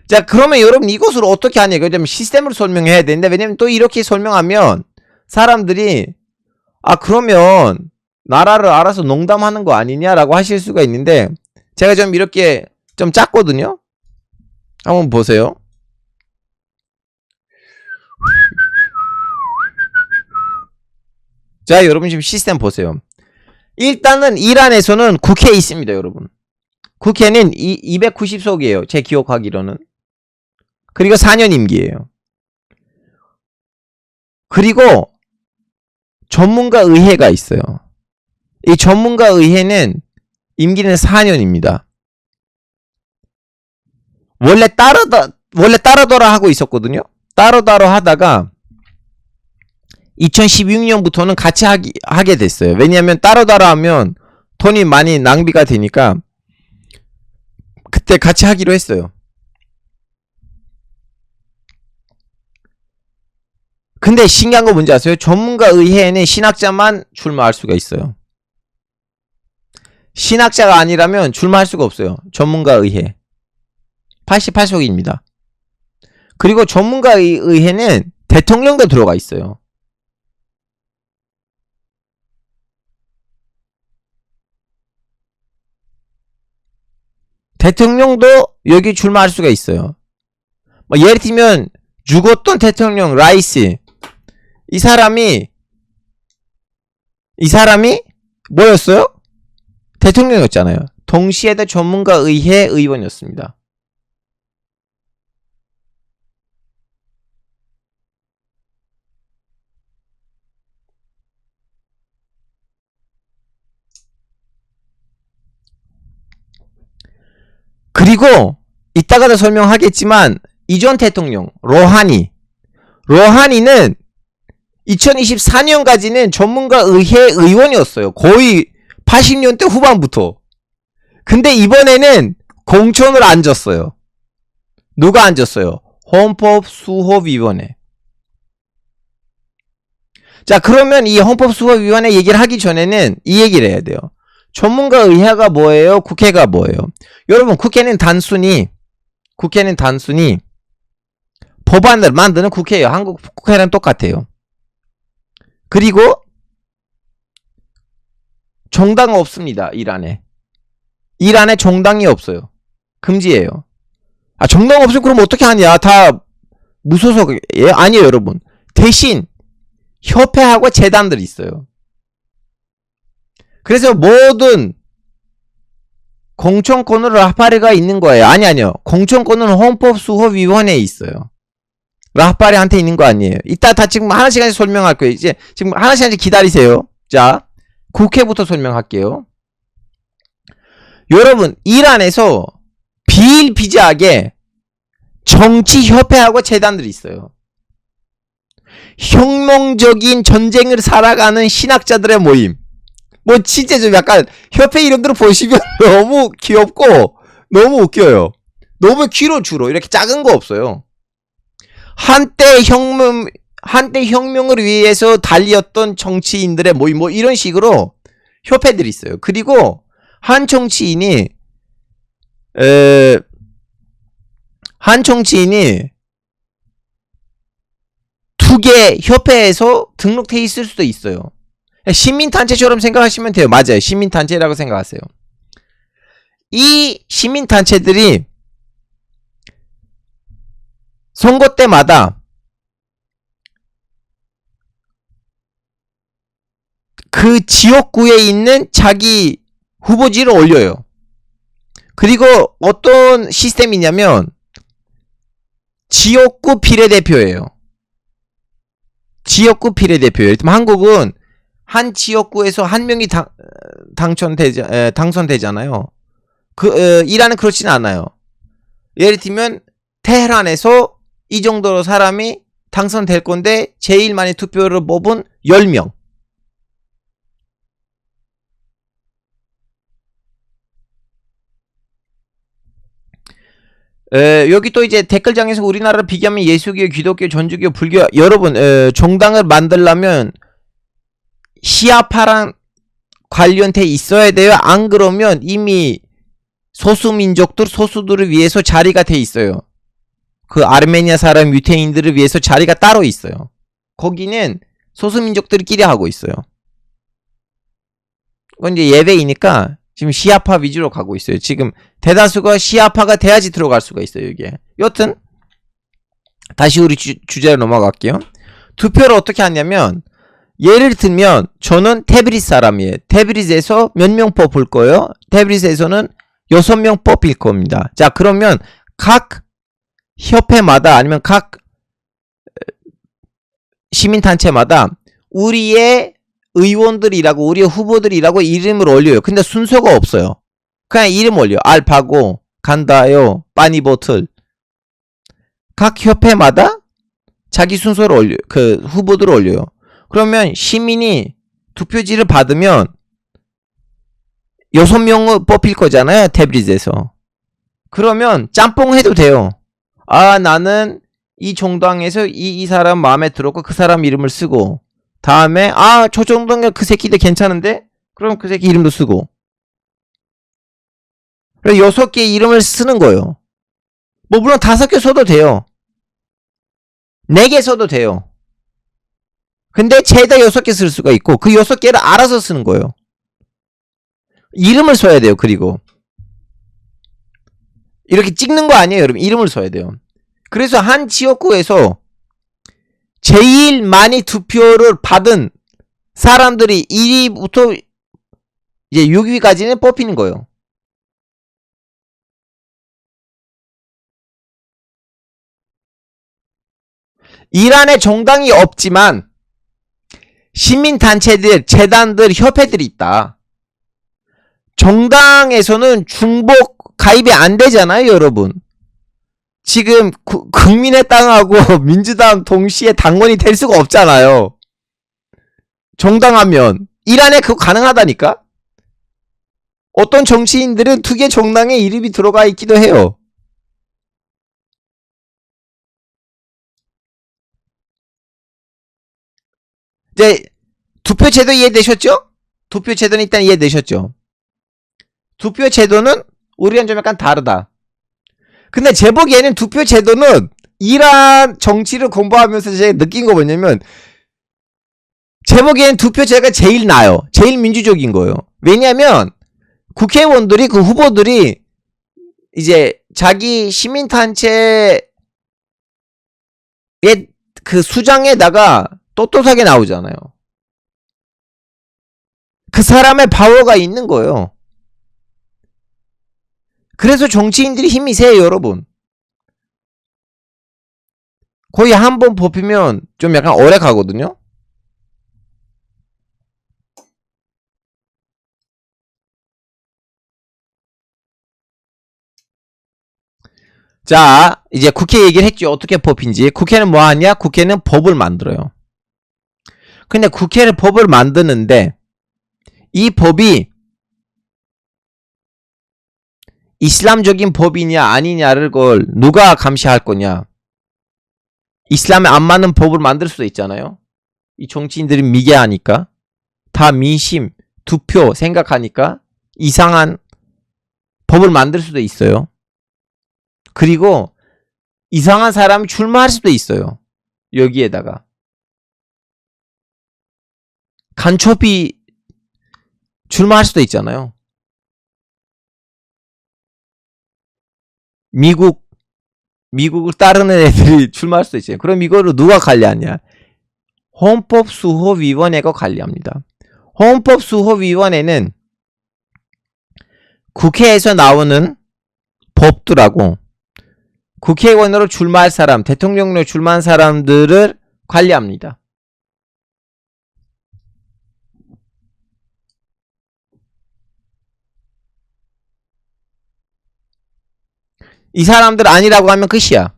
자, 그러면 여러분 이것을 어떻게 하냐? 그러면 시스템으로 설명해야 되는데, 왜냐면 또 이렇게 설명하면 사람들이 그러면 나라를 알아서 농담하는 거 아니냐라고 하실 수가 있는데, 제가 좀 이렇게 좀 짰거든요. 한번 보세요. 자, 여러분 지금 시스템 보세요. 일단은 이란에서는 국회에 있습니다, 여러분. 국회는 290석이에요. 제 기억하기로는. 그리고 4년 임기예요. 그리고 전문가 의회가 있어요. 이 전문가 의회는 임기는 4년입니다. 원래 따르더라 하고 있었거든요. 따로따로 하다가 2016년부터는 같이 하게 됐어요. 왜냐하면 따로따로 하면 돈이 많이 낭비가 되니까 그때 같이 하기로 했어요. 근데 신기한 거 뭔지 아세요? 전문가 의회에는 신학자만 출마할 수가 있어요. 신학자가 아니라면 출마할 수가 없어요. 전문가 의회. 88석입니다. 그리고 전문가 의회는 대통령도 들어가 있어요. 대통령도 여기 출마할 수가 있어요. 뭐 예를 들면 죽었던 대통령 라이시, 이 사람이 뭐였어요? 대통령이었잖아요. 동시에도 전문가 의회 의원이었습니다. 그리고 이따가도 설명하겠지만 이전 대통령 로하니는 2024년까지는 전문가 의회 의원이었어요. 거의 80년대 후반부터. 근데 이번에는 공천을 앉았어요. 누가 앉았어요? 헌법수호위원회. 자, 그러면 이 헌법수호위원회 얘기를 하기 전에는 이 얘기를 해야 돼요. 전문가 의회가 뭐예요? 국회가 뭐예요? 여러분, 국회는 단순히 법안을 만드는 국회예요. 한국 국회랑 똑같아요. 그리고 정당 없습니다. 이란에 정당이 없어요. 금지예요. 정당 없으면 그럼 어떻게 하냐? 다 무소속이에요? 아니에요, 여러분. 대신 협회하고 재단들이 있어요. 그래서 모든 공천권으로 하파리가 있는 거예요. 아니요. 공천권은 헌법수호위원회에 있어요. 라흐바리한테 있는 거 아니에요. 이따 다 지금 하나씩 하나씩 설명할 거예요. 이제 지금 하나씩 하나씩 기다리세요. 자, 국회부터 설명할게요. 여러분, 이란에서 비일비재하게 정치협회하고 재단들이 있어요. 혁명적인 전쟁을 살아가는 신학자들의 모임. 뭐 진짜 좀 약간 협회 이름들을 보시면 너무 귀엽고 너무 웃겨요. 너무 귀로 주로 이렇게 작은 거 없어요. 한때 혁명을 위해서 달렸던 정치인들의 모임 뭐 이런 식으로 협회들이 있어요. 그리고 한 정치인이 두 개 협회에서 등록돼 있을 수도 있어요. 시민단체처럼 생각하시면 돼요. 맞아요. 시민단체라고 생각하세요. 이 시민단체들이 선거 때마다 그 지역구에 있는 자기 후보지를 올려요. 그리고 어떤 시스템이냐면 지역구 비례대표예요. 지역구 비례대표예요. 한국은 한 지역구에서 한 명이 당선되잖아요. 이란은 그렇지는 않아요. 예를 들면 테헤란에서 이 정도로 사람이 당선될 건데 제일 많이 투표를 뽑은 10명. 여기 또 이제 댓글장에서 우리나라를 비교하면 예수교, 기독교, 전주교, 불교 여러분 정당을 만들려면 시아파랑 관련돼 있어야 돼요. 안 그러면 이미 소수민족들, 소수들을 위해서 자리가 돼 있어요. 그 아르메니아 사람, 유태인들을 위해서 자리가 따로 있어요. 거기는 소수민족들끼리 하고 있어요. 그건 이제 예외이니까 지금 시아파 위주로 가고 있어요. 지금 대다수가 시아파가 돼야지 들어갈 수가 있어요. 이게. 여튼 다시 우리 주제로 넘어갈게요. 투표를 어떻게 하냐면 예를 들면 저는 테브리즈 사람이에요. 테브리즈에서 몇 명 뽑을 거예요? 테브리즈에서는 6명 뽑힐 겁니다. 자, 그러면 각 협회마다 아니면 각 시민단체마다 우리의 의원들이라고 우리의 후보들이라고 이름을 올려요. 근데 순서가 없어요. 그냥 이름 올려요. 알파고, 간다요, 빠니보틀. 각 협회마다 자기 순서를 올려요. 그 후보들을 올려요. 그러면 시민이 투표지를 받으면 6명을 뽑힐 거잖아요. 테브리즈에서. 그러면 짬뽕 해도 돼요. 아, 나는 이 정당에서 이 사람 마음에 들었고 그 사람 이름을 쓰고 다음에 아, 저 정당에 그 새끼들 괜찮은데? 그럼 그 새끼 이름도 쓰고. 그래서 6개 이름을 쓰는 거예요. 뭐 물론 5개 써도 돼요. 4개 써도 돼요. 근데 최다 6개 쓸 수가 있고 그 6개를 알아서 쓰는 거예요. 이름을 써야 돼요. 그리고 이렇게 찍는 거 아니에요. 여러분 이름을 써야 돼요. 그래서 한 지역구에서 제일 많이 투표를 받은 사람들이 1위부터 이제 6위까지는 뽑히는 거예요. 이란에 정당이 없지만 시민단체들, 재단들, 협회들이 있다. 정당에서는 중복 가입이 안 되잖아요, 여러분. 지금 국민의당하고 민주당 동시에 당원이 될 수가 없잖아요. 정당하면 이란에 그거 가능하다니까? 어떤 정치인들은 2개 정당에 이름이 들어가 있기도 해요. 이제 투표제도 이해되셨죠? 투표제도는 일단 이해되셨죠? 투표제도는 우리랑 좀 약간 다르다. 근데 제 보기에는 투표제도는 이란 정치를 공부하면서 제가 느낀 거 뭐냐면 제 보기에는 투표제가 제일 나아요. 제일 민주적인 거예요. 왜냐면 국회의원들이 그 후보들이 이제 자기 시민단체의 그 수장에다가 떳떳하게 나오잖아요. 그 사람의 파워가 있는 거예요. 그래서 정치인들이 힘이 세요, 여러분. 거의 한 번 뽑히면 좀 약간 오래 가거든요. 자, 이제 국회 얘기를 했죠. 어떻게 뽑힌지. 국회는 뭐 하냐? 국회는 법을 만들어요. 근데 국회는 법을 만드는데 이 법이 이슬람적인 법이냐 아니냐를 걸 누가 감시할 거냐. 이슬람에 안 맞는 법을 만들 수도 있잖아요. 이 정치인들이 미개하니까. 다 민심, 투표 생각하니까 이상한 법을 만들 수도 있어요. 그리고 이상한 사람이 출마할 수도 있어요. 여기에다가. 간첩이 출마할 수도 있잖아요. 미국을 따르는 애들이 출마할 수도 있어요. 그럼 이거를 누가 관리하냐? 헌법수호위원회가 관리합니다. 헌법수호위원회는 국회에서 나오는 법들하고 국회의원으로 출마할 사람, 대통령으로 출마한 사람들을 관리합니다. 이 사람들 아니라고 하면 끝이야.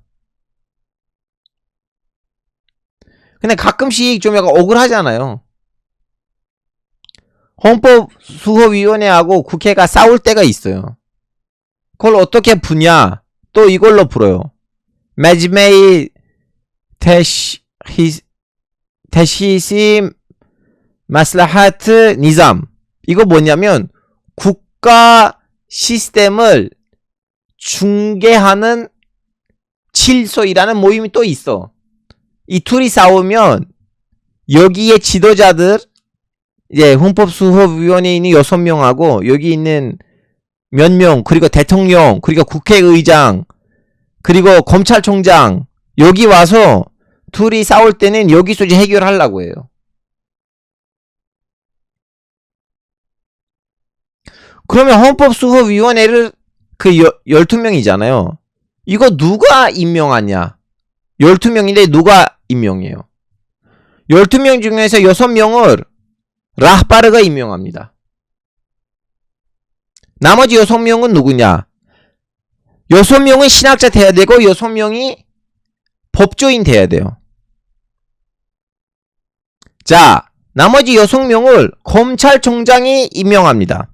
근데 가끔씩 좀 약간 억울하잖아요. 헌법수호위원회하고 국회가 싸울 때가 있어요. 그걸 어떻게 푸냐? 또 이걸로 풀어요. 매지메이 테시심 마슬하트 니잠. 이거 뭐냐면 국가 시스템을 중개하는 칠소이라는 모임이 또 있어. 이 둘이 싸우면 여기에 지도자들, 이제 헌법수호위원회인이 6명하고 여기 있는 몇 명, 그리고 대통령, 그리고 국회의장, 그리고 검찰총장, 여기 와서 둘이 싸울 때는 여기서 이제 해결하려고 해요. 그러면 헌법수호위원회를 그 12명이잖아요. 이거 누가 임명하냐? 12명인데 누가 임명해요? 12명 중에서 6명을 라흐바르가 임명합니다. 나머지 6명은 누구냐? 6명은 신학자 돼야 되고 6명이 법조인 돼야 돼요. 자, 나머지 6명을 검찰총장이 임명합니다.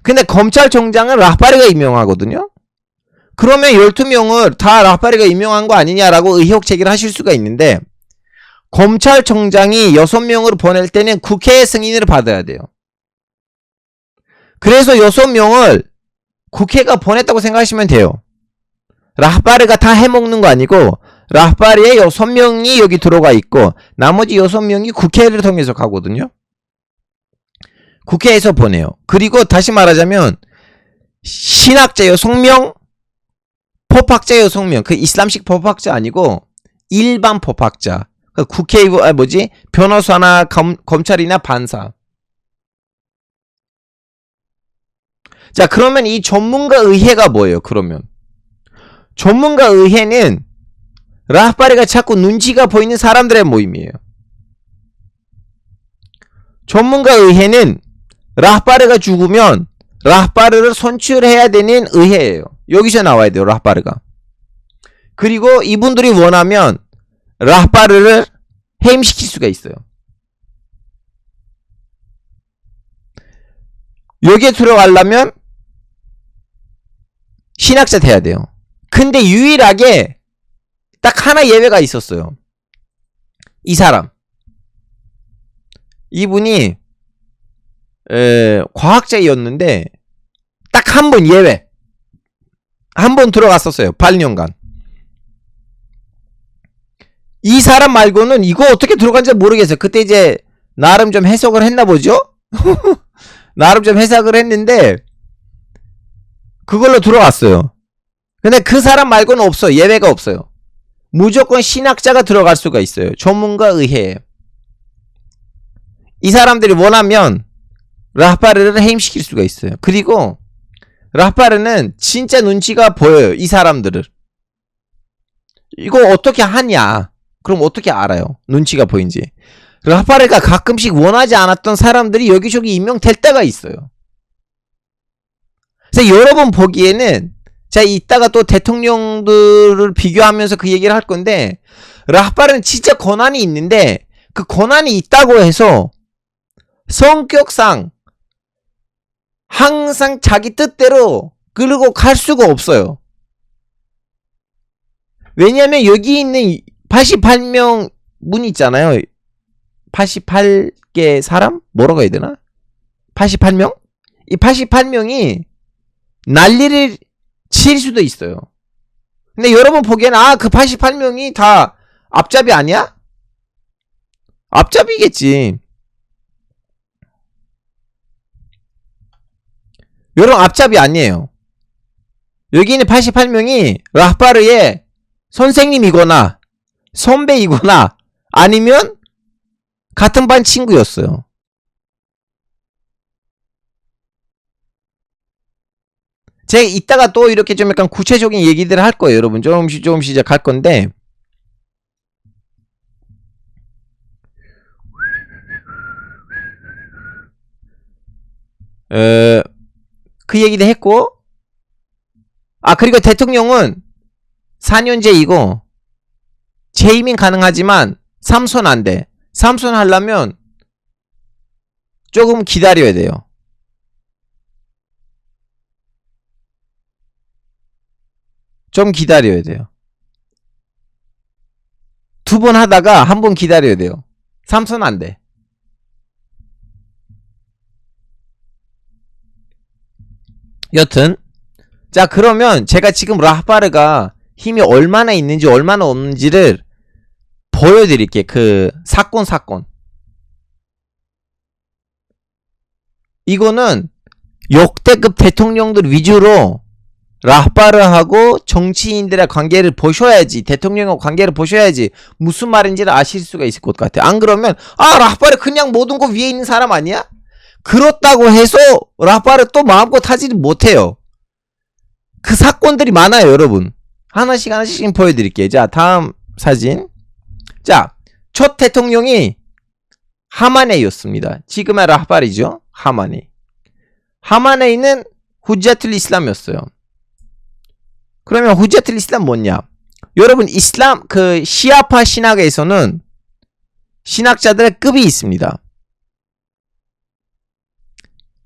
근데 검찰총장은 라흐바르가 임명하거든요. 그러면 12명을 다 라흐바르가 임명한 거 아니냐라고 의혹 제기를 하실 수가 있는데 검찰총장이 6명을 보낼 때는 국회의 승인을 받아야 돼요. 그래서 6명을 국회가 보냈다고 생각하시면 돼요. 라흐바르가 다 해먹는 거 아니고 라흐바르의 6명이 여기 들어가 있고 나머지 6명이 국회를 통해서 가거든요. 국회에서 보내요. 그리고 다시 말하자면 신학자 6명, 법학자 6명. 그 이슬람식 법학자 아니고 일반 법학자. 그 국회의원, 변호사나 검찰이나 판사. 자, 그러면 이 전문가 의회가 뭐예요? 그러면 전문가 의회는 라흐바르가 자꾸 눈치가 보이는 사람들의 모임이에요. 전문가 의회는 라흐바르가 죽으면 라흐바르를 선출해야 되는 의회예요. 여기서 나와야 돼요. 라흐바르가. 그리고 이분들이 원하면 라흐바르를 해임시킬 수가 있어요. 여기에 들어가려면 신학자 돼야 돼요. 근데 유일하게 딱 하나 예외가 있었어요. 이 사람. 이분이 과학자였는데 딱 한 번 예외. 한 번 들어갔었어요. 8년간. 이 사람 말고는 이거 어떻게 들어간지 모르겠어요. 그때 이제 나름 좀 해석을 했나 보죠? 나름 좀 해석을 했는데 그걸로 들어갔어요. 근데 그 사람 말고는 없어요. 예외가 없어요. 무조건 신학자가 들어갈 수가 있어요. 전문가 의회에. 이 사람들이 원하면 라흐바르를 해임시킬 수가 있어요. 그리고 라흐바르는 진짜 눈치가 보여요. 이 사람들을. 이거 어떻게 하냐? 그럼 어떻게 알아요? 눈치가 보인지. 라파르가 가끔씩 원하지 않았던 사람들이 여기저기 임명될 때가 있어요. 그래서 여러분 보기에는 제가 이따가 또 대통령들을 비교하면서 그 얘기를 할 건데 라파르는 진짜 권한이 있는데 그 권한이 있다고 해서 성격상 항상 자기 뜻대로 끌고 갈 수가 없어요. 왜냐면 여기 있는 88명 문 있잖아요. 88개 사람? 뭐라고 해야 되나? 88명? 이 88명이 난리를 칠 수도 있어요. 근데 여러분 보기에는 그 88명이 다 앞잡이 아니야? 앞잡이겠지. 여러분 앞잡이 아니에요. 여기 있는 88명이 라파르의 선생님이거나 선배이거나 아니면 같은 반 친구였어요. 제가 이따가 또 이렇게 좀 약간 구체적인 얘기들을 할 거예요. 여러분 조금씩 할 건데 그 얘기도 했고 그리고 대통령은 4년제이고 재임은 가능하지만 3선 안 돼. 3선 하려면 조금 기다려야 돼요. 좀 기다려야 돼요. 2번 하다가 1번 기다려야 돼요. 3선 안 돼. 여튼 자 그러면 제가 지금 라파르가 힘이 얼마나 있는지 얼마나 없는지를 보여드릴게요. 그 사건 이거는 역대급 대통령들 위주로 라파르하고 정치인들의 관계를 보셔야지 대통령과 관계를 보셔야지 무슨 말인지를 아실 수가 있을 것 같아요. 안 그러면 라파르 그냥 모든 거 위에 있는 사람 아니야? 그렇다고 해서 라파르 또 마음껏 하지는 못해요. 그 사건들이 많아요. 여러분 하나씩 보여드릴게요. 자 다음 사진. 자 첫 대통령이 하마네이였습니다. 지금의 라파르죠. 하마네이는 후자툴 이슬람이었어요. 그러면 후자툴 이슬람 뭐냐? 여러분 이슬람 그 시아파 신학에서는 신학자들의 급이 있습니다.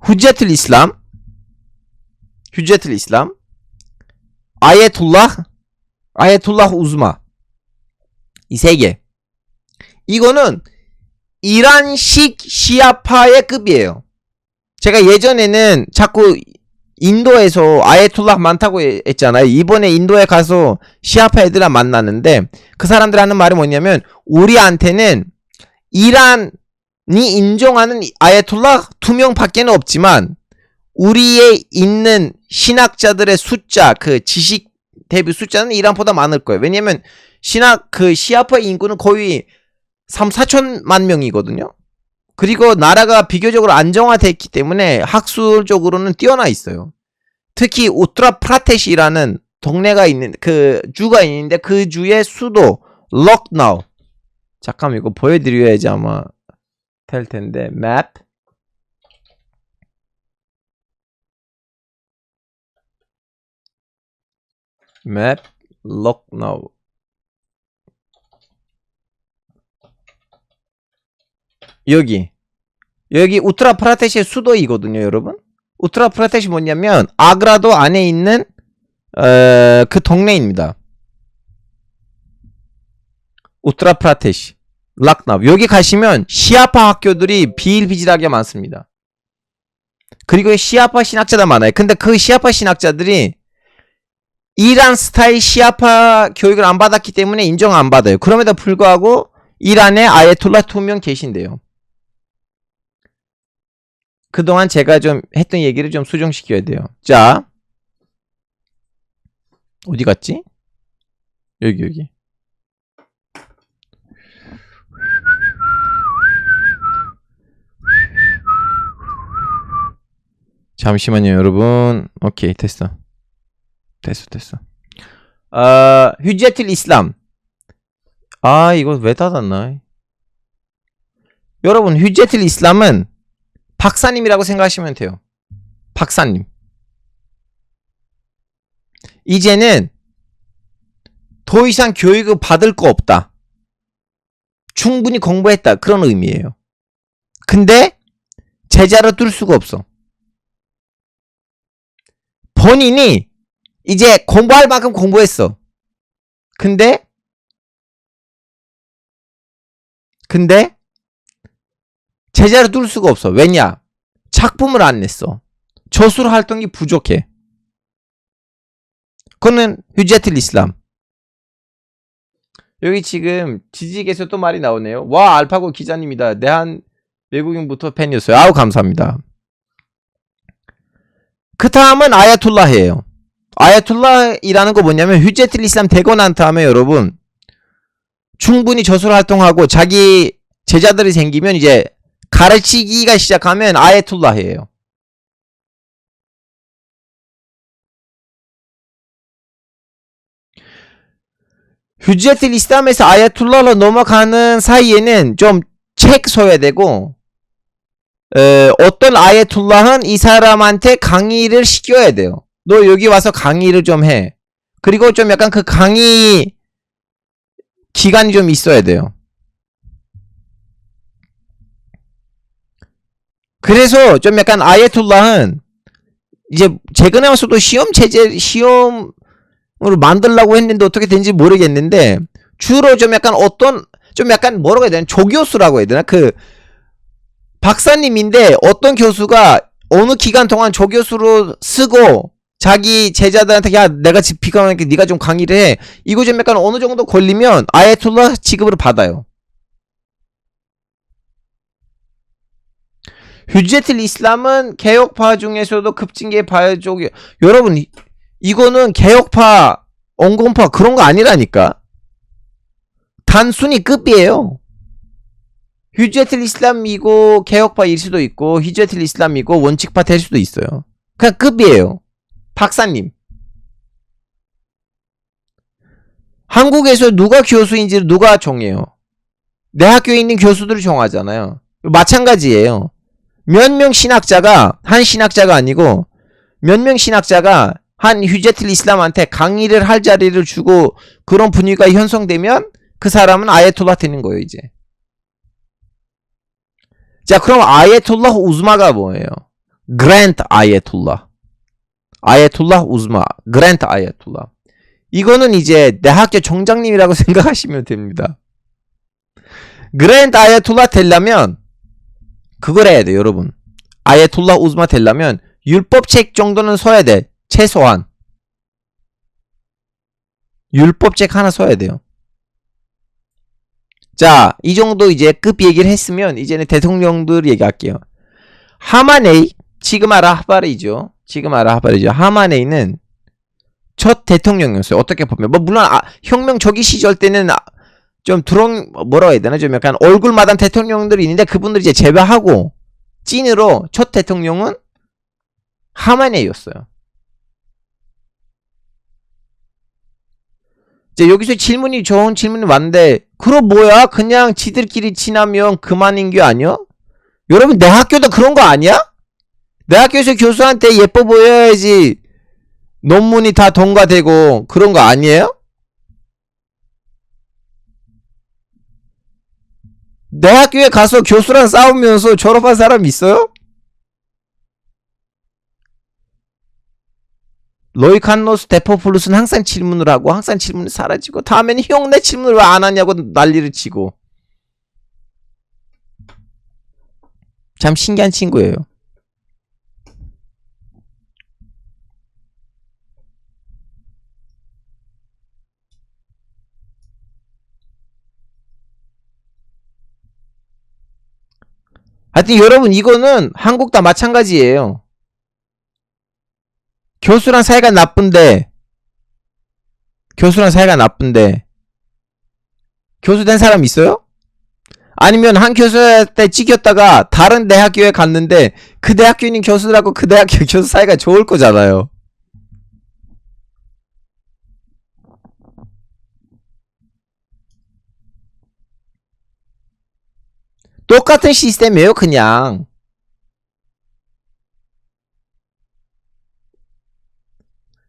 후자툴 이슬람, 아예툴라h 우즈마 이 세 개. 이거는 이란식 시아파의 급이에요. 제가 예전에는 자꾸 인도에서 아예툴라h 많다고 했잖아요. 이번에 인도에 가서 시아파 애들랑 만났는데 그 사람들 하는 말이 뭐냐면 우리한테는 이란이 인정하는 아예툴라h 2명 밖에는 없지만 우리에 있는 신학자들의 숫자 그 지식 대비 숫자는 이란보다 많을 거예요. 왜냐면 그 시아파 인구는 거의 3,4천만 명이거든요. 그리고 나라가 비교적으로 안정화되어 있기 때문에 학술적으로는 뛰어나 있어요. 특히 우트라프라데시라는 동네가 있는 그 주가 있는데 그 주의 수도 럭나우. 잠깐만 이거 보여드려야지 아마 될 텐데 맵 럭나우. 여기 우트라프라데시의 수도이거든요. 여러분 우트라프라데시 뭐냐면 아그라도 안에 있는 그 동네입니다. 우트라프라데시 락나우. 여기 가시면 시아파 학교들이 비일비재하게 많습니다. 그리고 시아파 신학자들 많아요. 근데 그 시아파 신학자들이 이란 스타일 시아파 교육을 안 받았기 때문에 인정 안 받아요. 그럼에도 불구하고 이란에 아예톨라 2명 계신대요. 그동안 제가 좀 했던 얘기를 좀 수정시켜야 돼요. 자 어디 갔지? 여기 잠시만요 여러분. 오케이 됐어. 후자툴 이슬람 아, 이거 왜 닫았나? 여러분, 휴제틀 이슬람은 박사님이라고 생각하시면 돼요. 박사님. 이제는 더 이상 교육을 받을 거 없다. 충분히 공부했다. 그런 의미예요. 근데 제자로 뚫을 수가 없어. 본인이 이제 공부할 만큼 공부했어. 근데 제자로 뚫을 수가 없어. 왜냐? 작품을 안 냈어. 저술 활동이 부족해. 그거는 휴제틀 이슬람. 여기 지금 지직에서 또 말이 나오네요. 와, 알파고 기자님이다. 내 한 외국인부터 팬이었어요. 아우, 감사합니다. 그 다음은 아야툴라흐예요. 아야툴라이라는 거 뭐냐면 휴제틀 이슬람 되고 난 다음에 여러분 충분히 저술 활동하고 자기 제자들이 생기면 이제 가르치기가 시작하면 아야툴라흐예요. 휴제틀 이슬람에서 아야툴라로 넘어가는 사이에는 좀 책 써야 되고 어떤 아야툴라는 이 사람한테 강의를 시켜야 돼요. 너 여기 와서 강의를 좀 해. 그리고 좀 약간 그 강의 기간이 좀 있어야 돼요. 그래서 좀 약간 아야툴라는 이제 최근에 와서도 시험으로 만들려고 했는데 어떻게 된지 모르겠는데 주로 좀 약간 좀 약간 뭐라고 해야 되나? 조교수라고 해야 되나? 그 박사님인데 어떤 교수가 어느 기간 동안 조교수로 쓰고 자기 제자들한테 야 내가 비강하니까 네가 좀 강의를 해. 이거 좀 약간 어느 정도 걸리면 아야툴라 지급을 받아요. 휴제틀 이슬람은 개혁파 중에서도 급진계파 쪽이 여러분 이거는 개혁파 온건파 그런 거 아니라니까. 단순히 급이에요. 휴제틀 이슬람이고 개혁파일 수도 있고 휴제틀 이슬람이고 원칙파 될 수도 있어요. 그냥 급이에요. 박사님. 한국에서 누가 교수인지 누가 정해요? 내 학교에 있는 교수들이 정하잖아요. 마찬가지예요. 몇 명 신학자가 한 신학자가 아니고 몇 명 신학자가 한 휴제틀 이슬람한테 강의를 할 자리를 주고 그런 분위기가 형성되면 그 사람은 아야톨라 되는 거예요 이제. 자 그럼 아야톨라 우즈마가 뭐예요? 그랜트 아야톨라. 아야톨라 우즈마 그랜트 아야톨라. 이거는 이제 내 학교 총장님이라고 생각하시면 됩니다. 그랜트 아야톨라 되려면 그걸 해야 돼 여러분. 아야톨라 우즈마 되려면 율법책 정도는 써야 돼. 최소한 율법책 하나 써야 돼요. 자, 이 정도 이제 급 얘기를 했으면 이제는 대통령들 얘기할게요. 하마네이, 지금 아라하바리죠. 하마네이는 첫 대통령이었어요. 어떻게 보면 뭐 물론 혁명 초기 시절 때는 좀 뭐라고 해야 되나 좀 약간 얼굴마담 대통령들이 있는데 그분들 이제 제외하고 찐으로 첫 대통령은 하마네이였어요. 이제 여기서 좋은 질문이 왔는데 그럼 뭐야? 그냥 지들끼리 친하면 그만인 게 아니야? 여러분 내 학교도 그런 거 아니야? 내 학교에서 교수한테 예뻐 보여야지 논문이 다 통과되고 그런 거 아니에요? 내 학교에 가서 교수랑 싸우면서 졸업한 사람 있어요? 로이칸노스 데포플루스는 항상 질문을 하고 항상 질문이 사라지고 다음에는 형 내 질문을 왜 안 하냐고 난리를 치고 참 신기한 친구예요. 하여튼 여러분 이거는 한국도 마찬가지예요. 교수랑 사이가 나쁜데 교수 된 사람 있어요? 아니면 한 교수한테 찍혔다가 다른 대학교에 갔는데 그 대학교인 교수들하고 그 대학교 교수 사이가 좋을 거잖아요. 똑같은 시스템이에요, 그냥.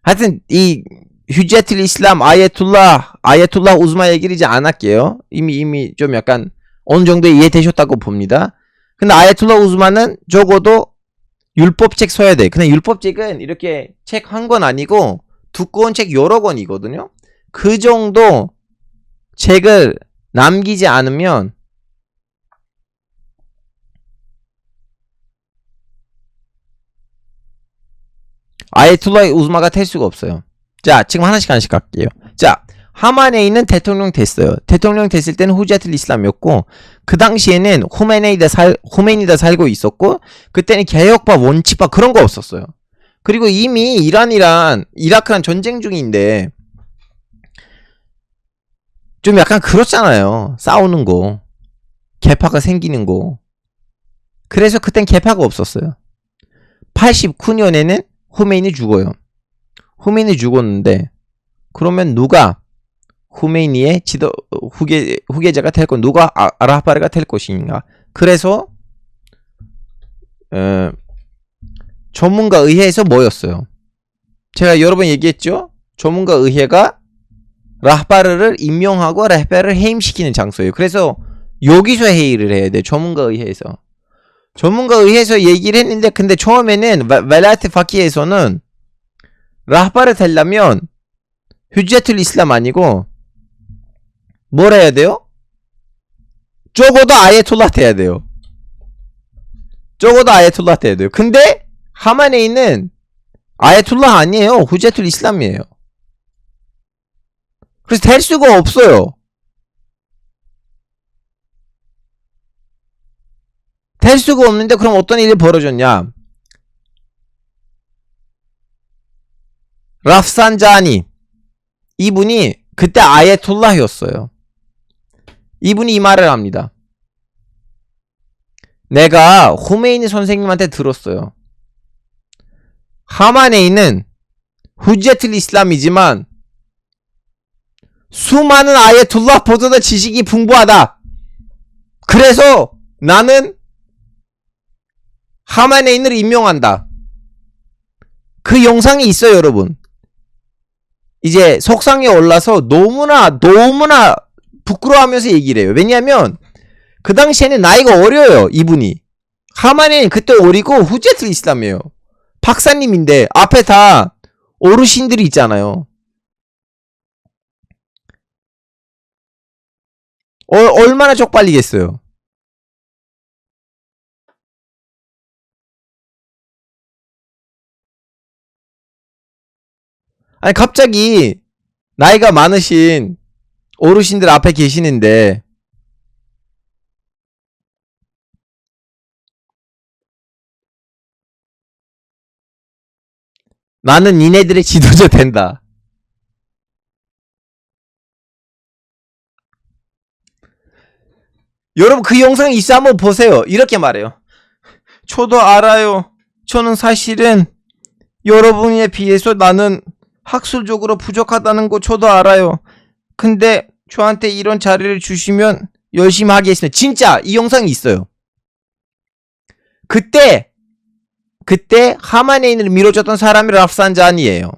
하여튼 이 휴제틀 이슬람 아예툴라 우즈마 얘기를 이제 안 할게요. 이미 좀 약간 어느 정도 이해되셨다고 봅니다. 근데 아예툴라 우즈마는 적어도 율법책 써야 돼. 근데 율법책은 이렇게 책 한 권 아니고 두꺼운 책 여러 권이거든요. 그 정도 책을 남기지 않으면 아예툴라 우즈마가 될 수가 없어요. 자, 지금 하나씩 갈게요. 자, 하마네이는 대통령 됐어요. 대통령 됐을 때는 후자틀 이슬람이었고, 그 당시에는 호메니다 살고 있었고, 그때는 개혁파, 원칙파 그런 거 없었어요. 그리고 이미 이라크랑 전쟁 중인데, 좀 약간 그렇잖아요. 싸우는 거. 개파가 생기는 거. 그래서 그땐 개파가 없었어요. 89년에는 호메인이 죽어요. 호메인이 죽었는데 그러면 누가 호메인이의 후계자가 될 건, 누가 라흐바르가 될 것인가? 그래서 전문가 의회에서 뭐였어요? 제가 여러 번 얘기했죠? 전문가 의회가 라흐바르를 임명하고 라흐바르를 해임시키는 장소예요. 그래서 여기서 회의를 해야 돼. 전문가 의회에서. 전문가 의회에서 얘기를 했는데, 근데 처음에는 벨라트 파키에서는 라흐바르 되려면 휴제툴 이슬람 아니고 뭘 해야 돼요? 적어도 아예톨라 돼야 돼요. 적어도 아예톨라 돼야 돼요. 근데 하마네이는 아예톨라 아니에요. 휴제툴 이슬람이에요. 그래서 될 수가 없어요. 될 수가 없는데, 그럼 어떤 일이 벌어졌냐? 라프산자니, 이분이 그때 아예톨라였어요. 이분이 이 말을 합니다. 내가 호메이니 선생님한테 들었어요. 하마네이는 후제틀 이슬람이지만 수많은 아예톨라보다 지식이 풍부하다. 그래서 나는 하마네이를 임명한다. 그 영상이 있어요, 여러분. 이제 석상에 올라서 너무나 부끄러워하면서 얘기를 해요. 왜냐하면 그 당시에는 나이가 어려요, 이분이. 하마네이는 그때 어리고 후제틀 이슬람이에요. 박사님인데 앞에 다 어르신들이 있잖아요. 얼마나 쪽팔리겠어요. 아니, 갑자기 나이가 많으신 어르신들 앞에 계시는데 나는 니네들의 지도자 된다. 여러분, 그 영상 있어, 한번 보세요. 이렇게 말해요. 저도 알아요. 저는 사실은 여러분에 비해서 나는 학술적으로 부족하다는 거 저도 알아요. 근데 저한테 이런 자리를 주시면 열심히 하겠습니다. 진짜 이 영상이 있어요. 그때 하마네인을 밀어줬던 사람이 라프산자니예요.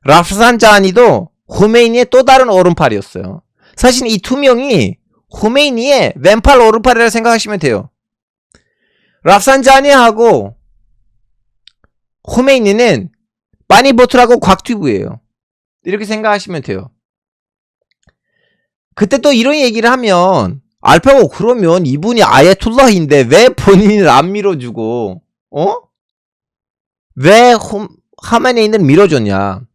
라프산자니도 호메이니의 또 다른 오른팔이었어요. 사실 이 두 명이 호메이니의 왼팔 오른팔이라 생각하시면 돼요. 라프산자니하고 호메이니는 빠니보트라고 곽튜브예요. 이렇게 생각하시면 돼요. 그때 또 이런 얘기를 하면 알파고, 그러면 이분이 아예툴라인데 왜 본인을 안 밀어주고 왜 하마네이를 밀어줬냐?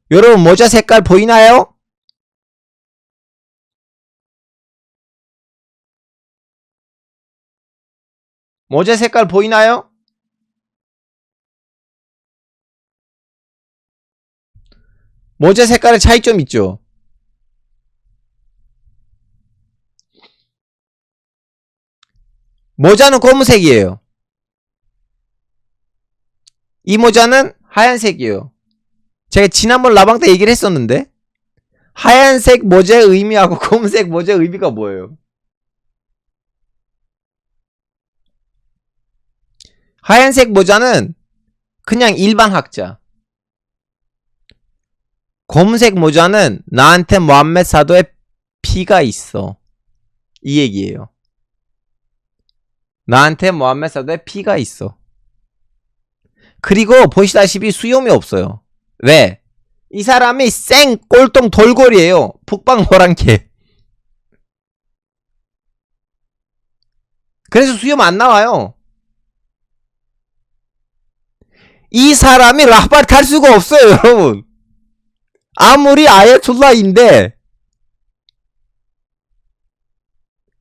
여러분, 모자 색깔 보이나요? 모자 색깔 보이나요? 모자 색깔의 차이점 있죠? 모자는 검은색이에요. 이 모자는 하얀색이에요. 제가 지난번 라방 때 얘기를 했었는데, 하얀색 모자의 의미하고 검은색 모자의 의미가 뭐예요? 하얀색 모자는 그냥 일반 학자. 검은색 모자는 나한테 모함메드 사도의 피가 있어. 이 얘기예요. 나한테 모함메드 사도의 피가 있어. 그리고 보시다시피 수염이 없어요. 왜? 이 사람이 생 꼴통 돌고리예요. 북방 호랑개. 그래서 수염 안 나와요. 이 사람이 라흐바를 탈 수가 없어요, 여러분. 아무리 아야톨라인데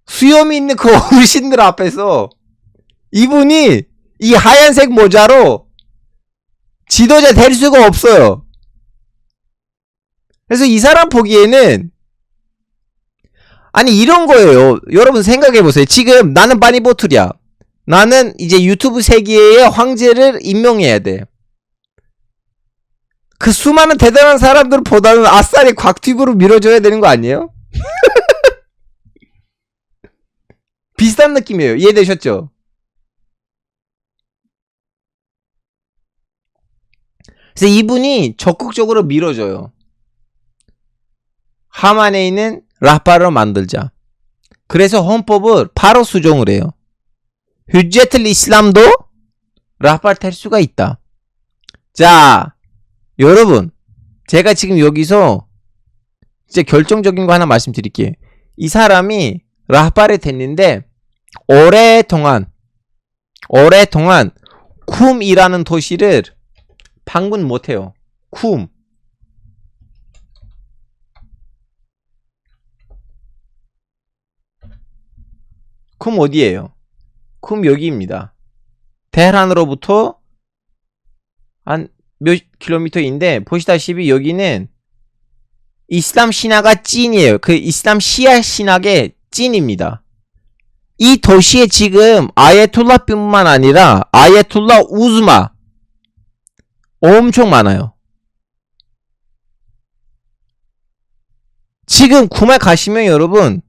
수염이 있는 그 어르신들 앞에서 이분이 이 하얀색 모자로 지도자 될 수가 없어요. 그래서 이 사람 보기에는 아니 이런 거예요. 여러분 생각해보세요. 지금 나는 바니보틀이야. 나는 이제 유튜브 세계의 황제를 임명해야 돼. 그 수많은 대단한 사람들보다는 아싸리 곽튜브로 밀어줘야 되는 거 아니에요? 비슷한 느낌이에요. 이해되셨죠? 그래서 이분이 적극적으로 밀어줘요. 하마네이는 라흐바를 만들자. 그래서 헌법을 바로 수정을 해요. 휴제틀 이슬람도 라흐바를 탈 수가 있다. 자, 여러분, 제가 지금 여기서 진짜 결정적인 거 하나 말씀드릴게요. 이 사람이 라흐바를 됐는데 오랫동안 쿰이라는 도시를 방문 못해요. 쿰. 쿰 어디예요? 쿰 여기입니다. 테헤란으로부터 한 몇 킬로미터인데 보시다시피 여기는 이슬람 신화가 찐이에요. 그 이슬람 시아 신학의 찐입니다. 이 도시에 지금 아예톨라뿐만 아니라 아예톨라 우즈마 엄청 많아요. 지금 쿰에 가시면 여러분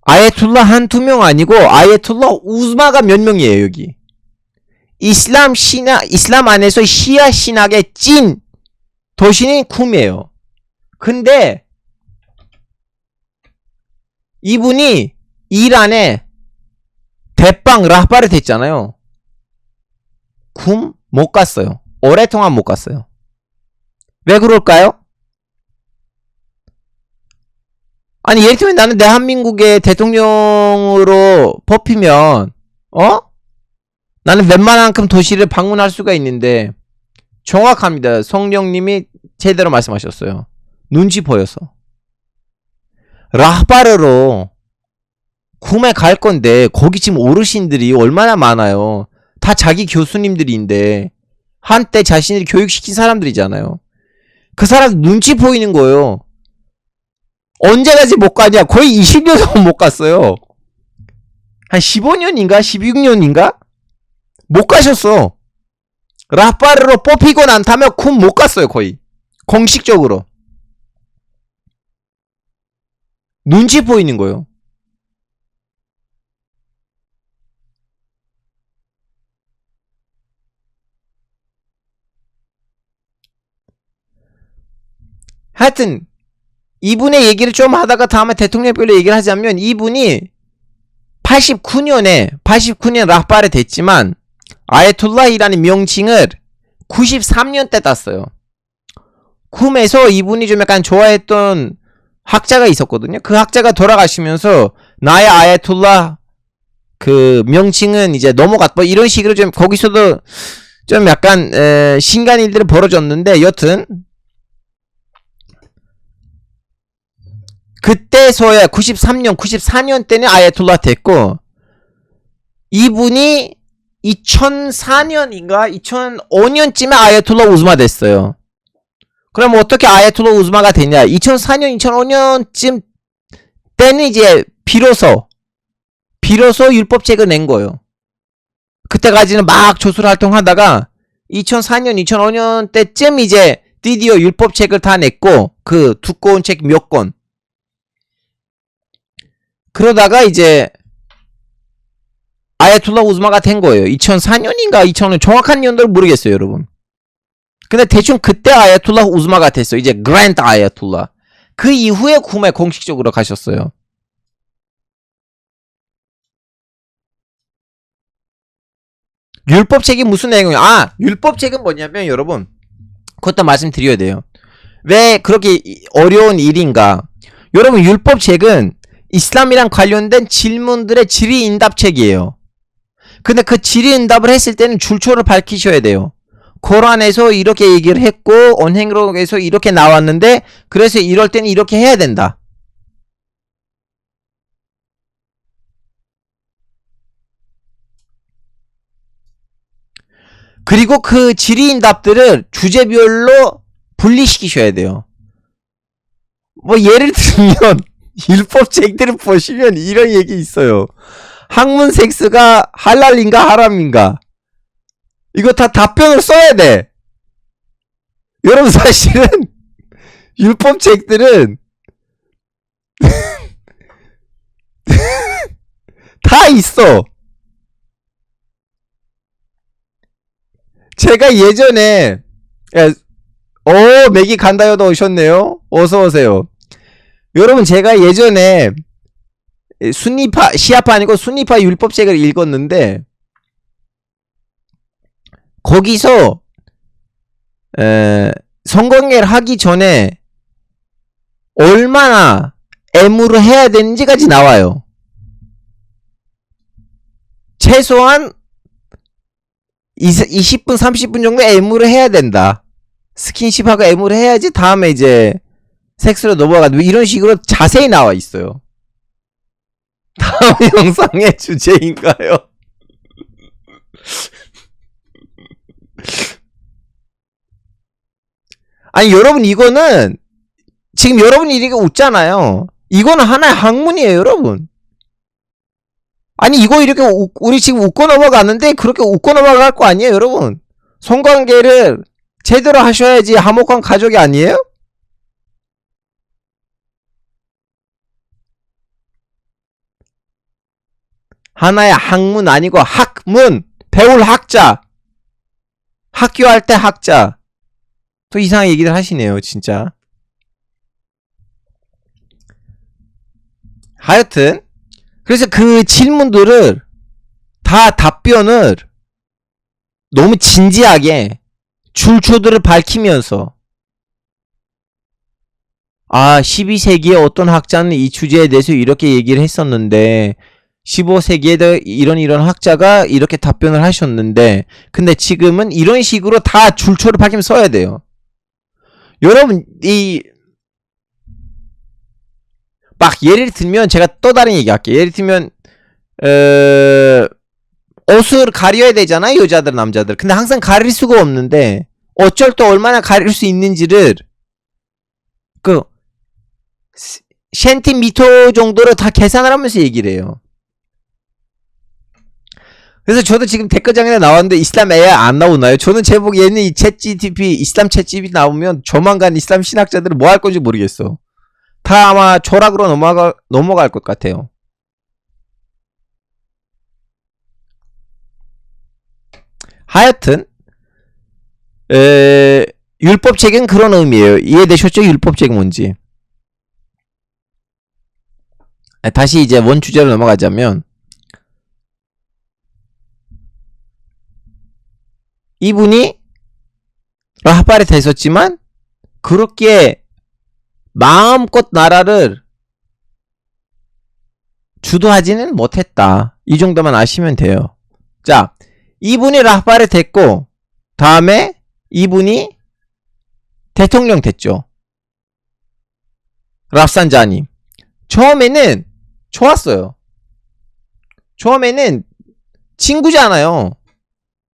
아예톨라 한두 명 아니고 아예톨라 우즈마가 몇 명이에요. 여기 이슬람 안에서 시아 신학의 찐 도시는 쿰이에요. 근데 이분이 이란에 대빵 라흐바를 됐잖아요. 쿰 못 갔어요. 오랫동안 못 갔어요. 왜 그럴까요? 아니 예를 들면 나는 대한민국의 대통령으로 뽑히면 나는 웬만한큼 도시를 방문할 수가 있는데 정확합니다. 성령님이 제대로 말씀하셨어요. 눈치 보여서. 라흐바르로 쿰에 갈 건데 거기 지금 어르신들이 얼마나 많아요. 다 자기 교수님들인데 한때 자신을 교육시킨 사람들이잖아요. 그 사람 눈치 보이는 거예요. 언제까지 못 가냐? 거의 20년 동안 못 갔어요. 한 15년인가? 16년인가? 못 가셨어. 라흐바르로 뽑히고 난 다음에 쿰 못 갔어요. 거의 공식적으로. 눈치 보이는 거예요. 하여튼 이분의 얘기를 좀 하다가 다음에 대통령별로 얘기를 하자면 이분이 89년 라흐바르 됐지만 아예톨라이라는 명칭을 93년 때 땄어요. 쿰에서 이분이 좀 약간 좋아했던 학자가 있었거든요. 그 학자가 돌아가시면서 나의 아예톨라 그 명칭은 이제 넘어갔 뭐 이런 식으로 좀 거기서도 좀 약간 신기한 일들이 벌어졌는데 여튼 그때서야 94년 때는 아예톨라 됐고 이분이 2004년인가 2005년쯤에 아예톨라 우즈마 됐어요. 그럼 어떻게 아예톨라 우즈마가 되냐? 2004년 2005년쯤 때는 이제 비로소 율법책을 낸 거예요. 그때까지는 막 조술 활동하다가 2004년 2005년 때쯤 이제 드디어 율법책을 다 냈고 그 두꺼운 책 몇 권. 그러다가 이제 아야툴라 우즈마가 된 거예요. 2004년인가 2005년 정확한 연도를 모르겠어요, 여러분. 근데 대충 그때 아야툴라 우즈마가 됐어요. 이제 그랜드 아야툴라. 그 이후에 구매 공식적으로 가셨어요. 율법책이 무슨 내용이에요? 율법책은 뭐냐면 여러분, 그것도 말씀드려야 돼요. 왜 그렇게 어려운 일인가? 여러분, 율법책은 이슬람이랑 관련된 질문들의 질의응답책이에요. 근데 그 질의응답을 했을 때는 출처를 밝히셔야 돼요. 코란에서 이렇게 얘기를 했고 언행록에서 이렇게 나왔는데 그래서 이럴 때는 이렇게 해야 된다. 그리고 그 질의응답들을 주제별로 분리시키셔야 돼요. 뭐 예를 들면 율법책들을 보시면 이런 얘기 있어요. 학문 섹스가 할랄인가 하람인가? 이거 다 답변을 써야 돼. 여러분, 사실은 율법책들은 다 있어. 제가 예전에 맥이 간다요도 오셨네요. 어서오세요. 여러분, 제가 예전에 순니파, 시아파 아니고 순니파 율법책을 읽었는데 거기서 성관계를 하기 전에 얼마나 애무를 해야 되는지까지 나와요. 최소한 20분 30분 정도 애무를 해야 된다. 스킨십하고 애무를 해야지 다음에 이제 섹스로 넘어가는, 이런 식으로 자세히 나와 있어요. 다음 영상의 주제인가요? 아니 여러분, 이거는 지금 여러분이 이렇게 웃잖아요. 이거는 하나의 학문이에요, 여러분. 아니 이거 이렇게 우리 지금 웃고 넘어가는데 그렇게 웃고 넘어갈 거 아니에요, 여러분. 성관계를 제대로 하셔야지 화목한 가족이 아니에요? 하나의 학문 아니고 학문. 배울 학자. 학교할 때 학자. 또 이상한 얘기들 하시네요, 진짜. 하여튼 그래서 그 질문들을 다 답변을 너무 진지하게 출처들을 밝히면서 12세기에 어떤 학자는 이 주제에 대해서 이렇게 얘기를 했었는데 15세기에도 이런 학자가 이렇게 답변을 하셨는데 근데 지금은 이런 식으로 다 출처를 밝히면서 써야 돼요. 여러분, 막 예를 들면 제가 또 다른 얘기 할게요. 예를 들면 옷을 가려야 되잖아요, 여자들 남자들. 근데 항상 가릴 수가 없는데 어쩔 때 얼마나 가릴 수 있는지를 그 센티미터 정도로 다 계산을 하면서 얘기를 해요. 그래서 저도 지금 댓글장에 나왔는데 이슬람 AI 안 나오나요? 저는 제목 얘는 이 챗GPT, 이슬람 챗GPT 나오면 조만간 이슬람 신학자들은 뭐 할 건지 모르겠어. 다 아마 조락으로 넘어갈 것 같아요. 하여튼 율법책은 그런 의미예요. 이해되셨죠? 율법책이 뭔지. 다시 이제 원 주제로 넘어가자면 이분이 라하발에 됐었지만 그렇게 마음껏 나라를 주도하지는 못했다. 이 정도만 아시면 돼요. 자, 이분이 라하발에 됐고 다음에 이분이 대통령 됐죠. 랍산자님. 처음에는 좋았어요. 처음에는 친구잖아요.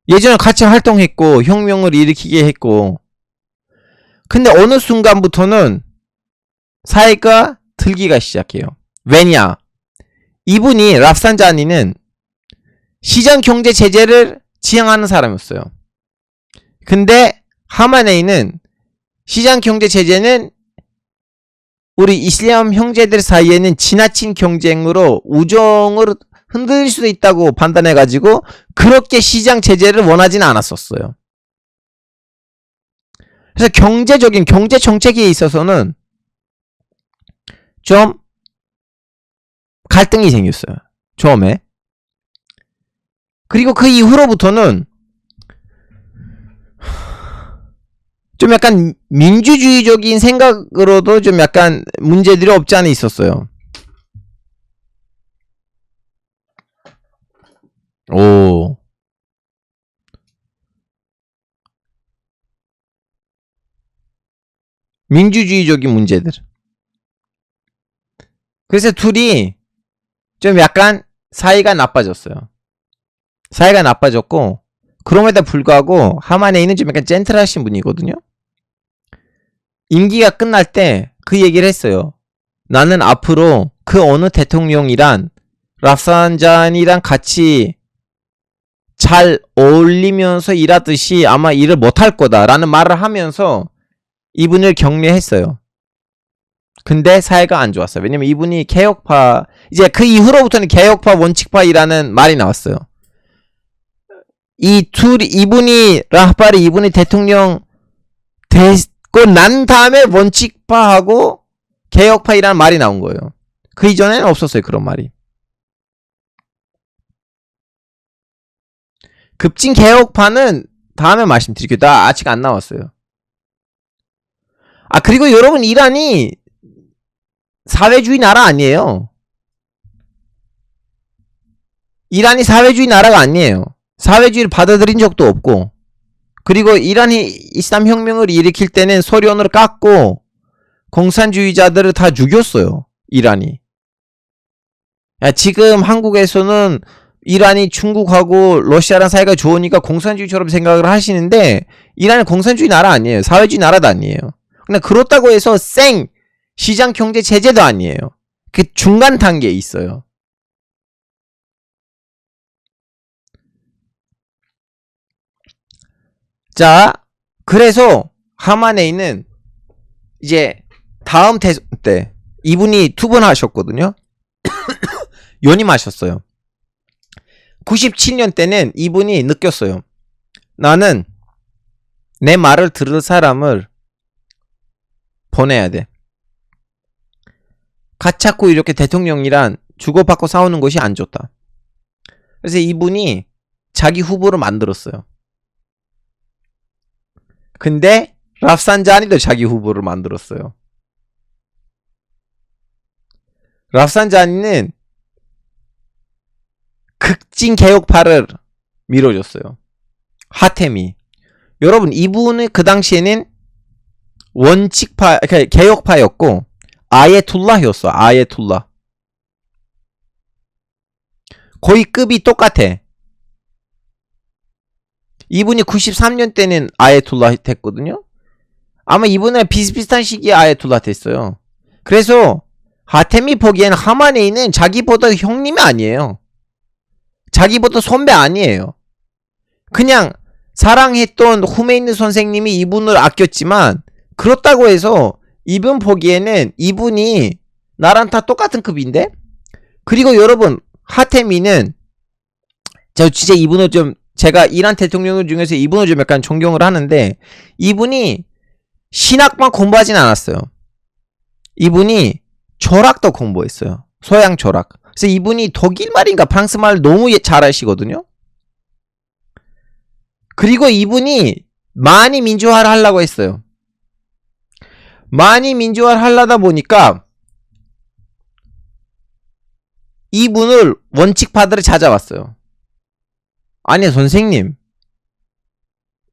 예전에 같이 활동했고 혁명을 일으키게 했고 근데 어느 순간부터는 사이가 들기가 시작해요. 왜냐? 이분이 랍산자니는 시장 경제 제재를 지향하는 사람이었어요. 근데 하마네이는 시장 경제 제재는 우리 이슬람 형제들 사이에는 지나친 경쟁으로 우정을 흔들릴 수도 있다고 판단해가지고 그렇게 시장 제재를 원하지는 않았었어요. 그래서 경제적인 경제 정책에 있어서는 좀 갈등이 생겼어요. 처음에. 그리고 그 이후로부터는 좀 약간 민주주의적인 생각으로도 좀 약간 문제들이 없지 않아 있었어요. 오. 민주주의적인 문제들. 그래서 둘이 좀 약간 사이가 나빠졌어요. 사이가 나빠졌고, 그럼에도 불구하고 하마네이는 좀 약간 젠틀하신 분이거든요. 임기가 끝날 때 그 얘기를 했어요. 나는 앞으로 그 어느 대통령이란 랍산잔이랑 같이 잘 어울리면서 일하듯이 아마 일을 못할 거다라는 말을 하면서 이분을 격려했어요. 근데 사이가 안 좋았어요. 왜냐면 이분이 개혁파, 이제 그 이후로부터는 개혁파, 원칙파이라는 말이 나왔어요. 이분이 라파리, 이분이 대통령 됐고 난 다음에 원칙파하고 개혁파이라는 말이 나온 거예요. 그 이전에는 없었어요, 그런 말이. 급진 개혁파는 다음에 말씀드릴게요. 나 아직 안 나왔어요. 아, 그리고 여러분, 이란이 사회주의 나라 아니에요. 이란이 사회주의 나라가 아니에요. 사회주의를 받아들인 적도 없고, 그리고 이란이 이슬람 혁명을 일으킬 때는 소련으로 깎고 공산주의자들을 다 죽였어요. 이란이. 야, 지금 한국에서는 이란이 중국하고 러시아랑 사이가 좋으니까 공산주의처럼 생각을 하시는데, 이란은 공산주의 나라 아니에요. 사회주의 나라도 아니에요. 근데 그렇다고 해서 생 시장 경제 체제도 아니에요. 그 중간 단계에 있어요. 자, 그래서 하마네이는 이제 다음 대선 때 이분이 2번 하셨거든요. 연임하셨어요. 97년 때는 이분이 느꼈어요. 나는 내 말을 들을 사람을 보내야 돼. 가짜고 이렇게 대통령이란 주고받고 싸우는 것이 안 좋다. 그래서 이분이 자기 후보를 만들었어요. 근데 랍산자니도 자기 후보를 만들었어요. 랍산자니는 극진 개혁파를 밀어줬어요. 하템이. 여러분, 이분은 그 당시에는 원칙파, 개혁파였고 아예툴라였어. 아예툴라. 거의 급이 똑같아. 이분이 93년 때는 아예툴라 됐거든요. 아마 이분은 비슷비슷한 시기에 아예툴라 됐어요. 그래서 하템이 보기엔 하마네이는 자기보다 형님이 아니에요. 자기보다 선배 아니에요. 그냥 사랑했던 후메이니 선생님이 이분을 아꼈지만, 그렇다고 해서 이분 보기에는 이분이 나랑 다 똑같은 급인데? 그리고 여러분, 하테미는 저 진짜 이분을 좀, 제가 이란 대통령 중에서 이분을 좀 약간 존경을 하는데, 이분이 신학만 공부하진 않았어요. 이분이 철학도 공부했어요. 서양 철학. 그래서 이분이 독일말인가 프랑스말 너무 잘 아시거든요. 그리고 이분이 많이 민주화를 하려고 했어요. 많이 민주화를 하려다 보니까 이분을 원칙파들을 찾아왔어요. 아니 선생님,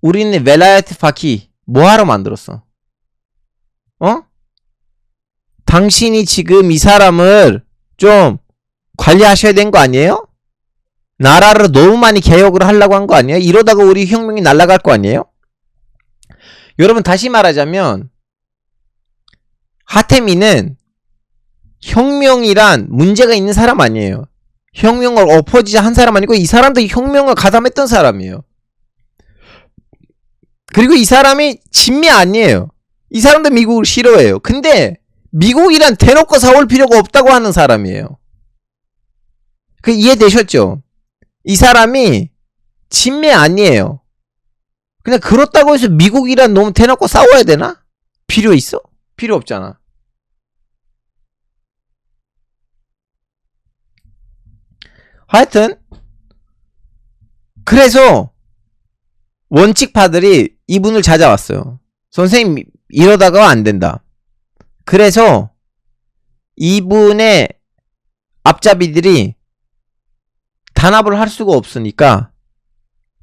우리는 벨라야트 파키 뭐하러 만들었어? 어? 당신이 지금 이 사람을 좀 관리하셔야 된 거 아니에요? 나라를 너무 많이 개혁을 하려고 한 거 아니에요? 이러다가 우리 혁명이 날아갈 거 아니에요? 여러분, 다시 말하자면 하테미는 혁명이란 문제가 있는 사람 아니에요. 혁명을 엎어지자 한 사람 아니고, 이 사람도 혁명을 가담했던 사람이에요. 그리고 이 사람이 친미 아니에요. 이 사람도 미국을 싫어해요. 근데 미국이란 대놓고 싸울 필요가 없다고 하는 사람이에요. 그 이해되셨죠? 이 사람이 친매 아니에요. 그냥 그렇다고 해서 미국이란 놈 대놓고 싸워야 되나? 필요 있어? 필요 없잖아. 하여튼 그래서 원칙파들이 이분을 찾아왔어요. 선생님 이러다가 안 된다. 그래서 이분의 앞잡이들이 단합을 할 수가 없으니까,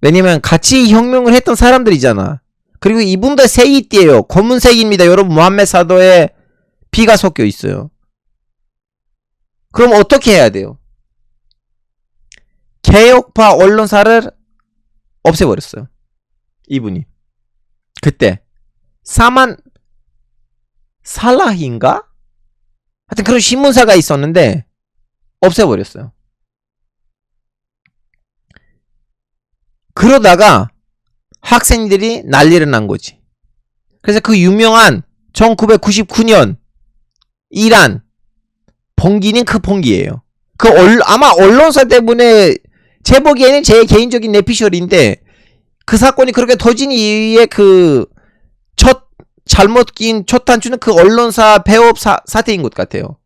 왜냐면 같이 혁명을 했던 사람들이잖아. 그리고 이분도 세이띠예요. 검은색입니다. 여러분 무함메드 사도에 피가 섞여 있어요. 그럼 어떻게 해야 돼요? 개혁파 언론사를 없애버렸어요. 이분이. 그때 사만 살라히인가? 하여튼 그런 신문사가 있었는데 없애버렸어요. 그러다가 학생들이 난리를 난 거지. 그래서 그 유명한 1999년 이란 봉기는 그 봉기예요. 아마 언론사 때문에, 제 보기에는 제 개인적인 내피셜인데, 그 사건이 그렇게 터진 이후에 그 잘못 낀 첫 단추는 그 언론사 폐업 사태인 것 같아요.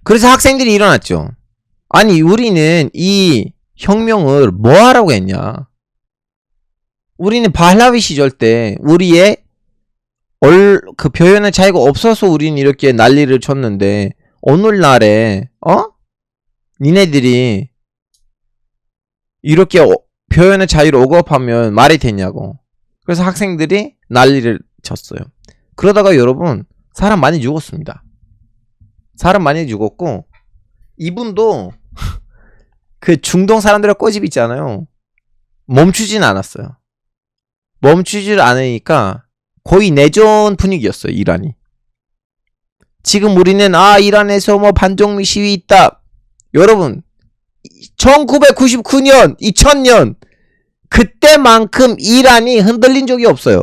그래서 학생들이 일어났죠. 아니 우리는 이 혁명을 뭐 하라고 했냐. 우리는 발라위 시절 때 우리의 그 표현의 자유가 없어서 우리는 이렇게 난리를 쳤는데, 오늘날에 니네들이 이렇게 표현의 자유를 억압하면 말이 되냐고. 그래서 학생들이 난리를 쳤어요. 그러다가 여러분 사람 많이 죽었습니다. 사람 많이 죽었고, 이분도 그 중동 사람들의 꼬집 있잖아요. 멈추진 않았어요. 멈추질 않으니까 거의 내전 분위기였어요. 이란이. 지금 우리는 이란에서 뭐 반정미 시위 있다. 여러분 1999년 2000년 그때만큼 이란이 흔들린 적이 없어요.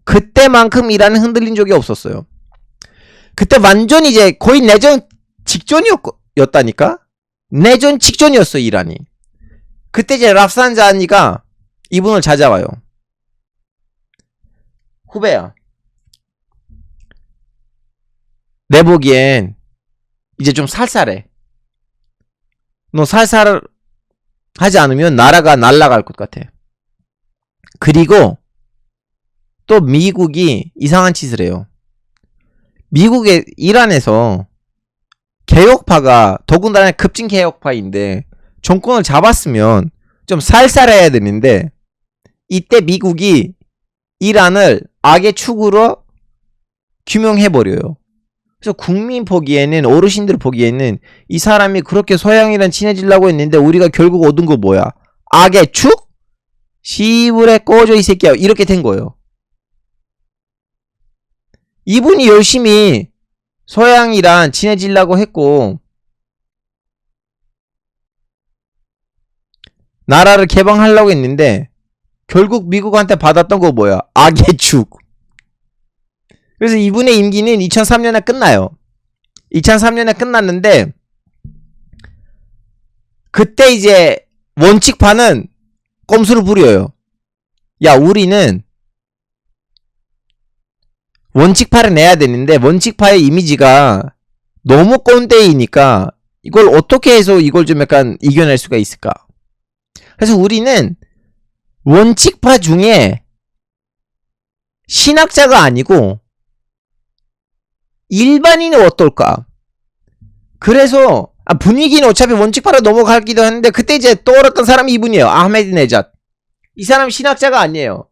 그때만큼 이란은 흔들린 적이 없었어요. 그때 완전 이제 거의 내전 직전이었다니까? 내전 직전이었어 이란이. 그때 이제 랍산자니가 이분을 찾아와요. 후배야, 내 보기엔 이제 좀 살살해. 너 살살 하지 않으면 나라가 날아갈 것 같아. 그리고 또 미국이 이상한 짓을 해요. 미국의 이란에서 개혁파가 더군다나 급진 개혁파인데 정권을 잡았으면 좀 살살해야 되는데, 이때 미국이 이란을 악의 축으로 규명해버려요. 그래서 국민 보기에는, 어르신들 보기에는 이 사람이 그렇게 서양이랑 친해지려고 했는데 우리가 결국 얻은 거 뭐야? 악의 축? 시부레 꺼져 이 새끼야. 이렇게 된 거예요. 이분이 열심히 서양이랑 친해지려고 했고 나라를 개방하려고 했는데 결국 미국한테 받았던 거 뭐야? 악의 축. 그래서 이분의 임기는 2003년에 끝나요. 2003년에 끝났는데, 그때 이제 원칙파는 꼼수를 부려요. 야, 우리는 원칙파를 내야 되는데 원칙파의 이미지가 너무 꼰대이니까 이걸 어떻게 해서 이걸 좀 약간 이겨낼 수가 있을까? 그래서 우리는 원칙파 중에 신학자가 아니고 일반인은 어떨까? 그래서 분위기는 어차피 원칙파로 넘어가기도 했는데, 그때 이제 떠올랐던 사람이 이분이에요. 아흐메드네자드. 이 사람 신학자가 아니에요.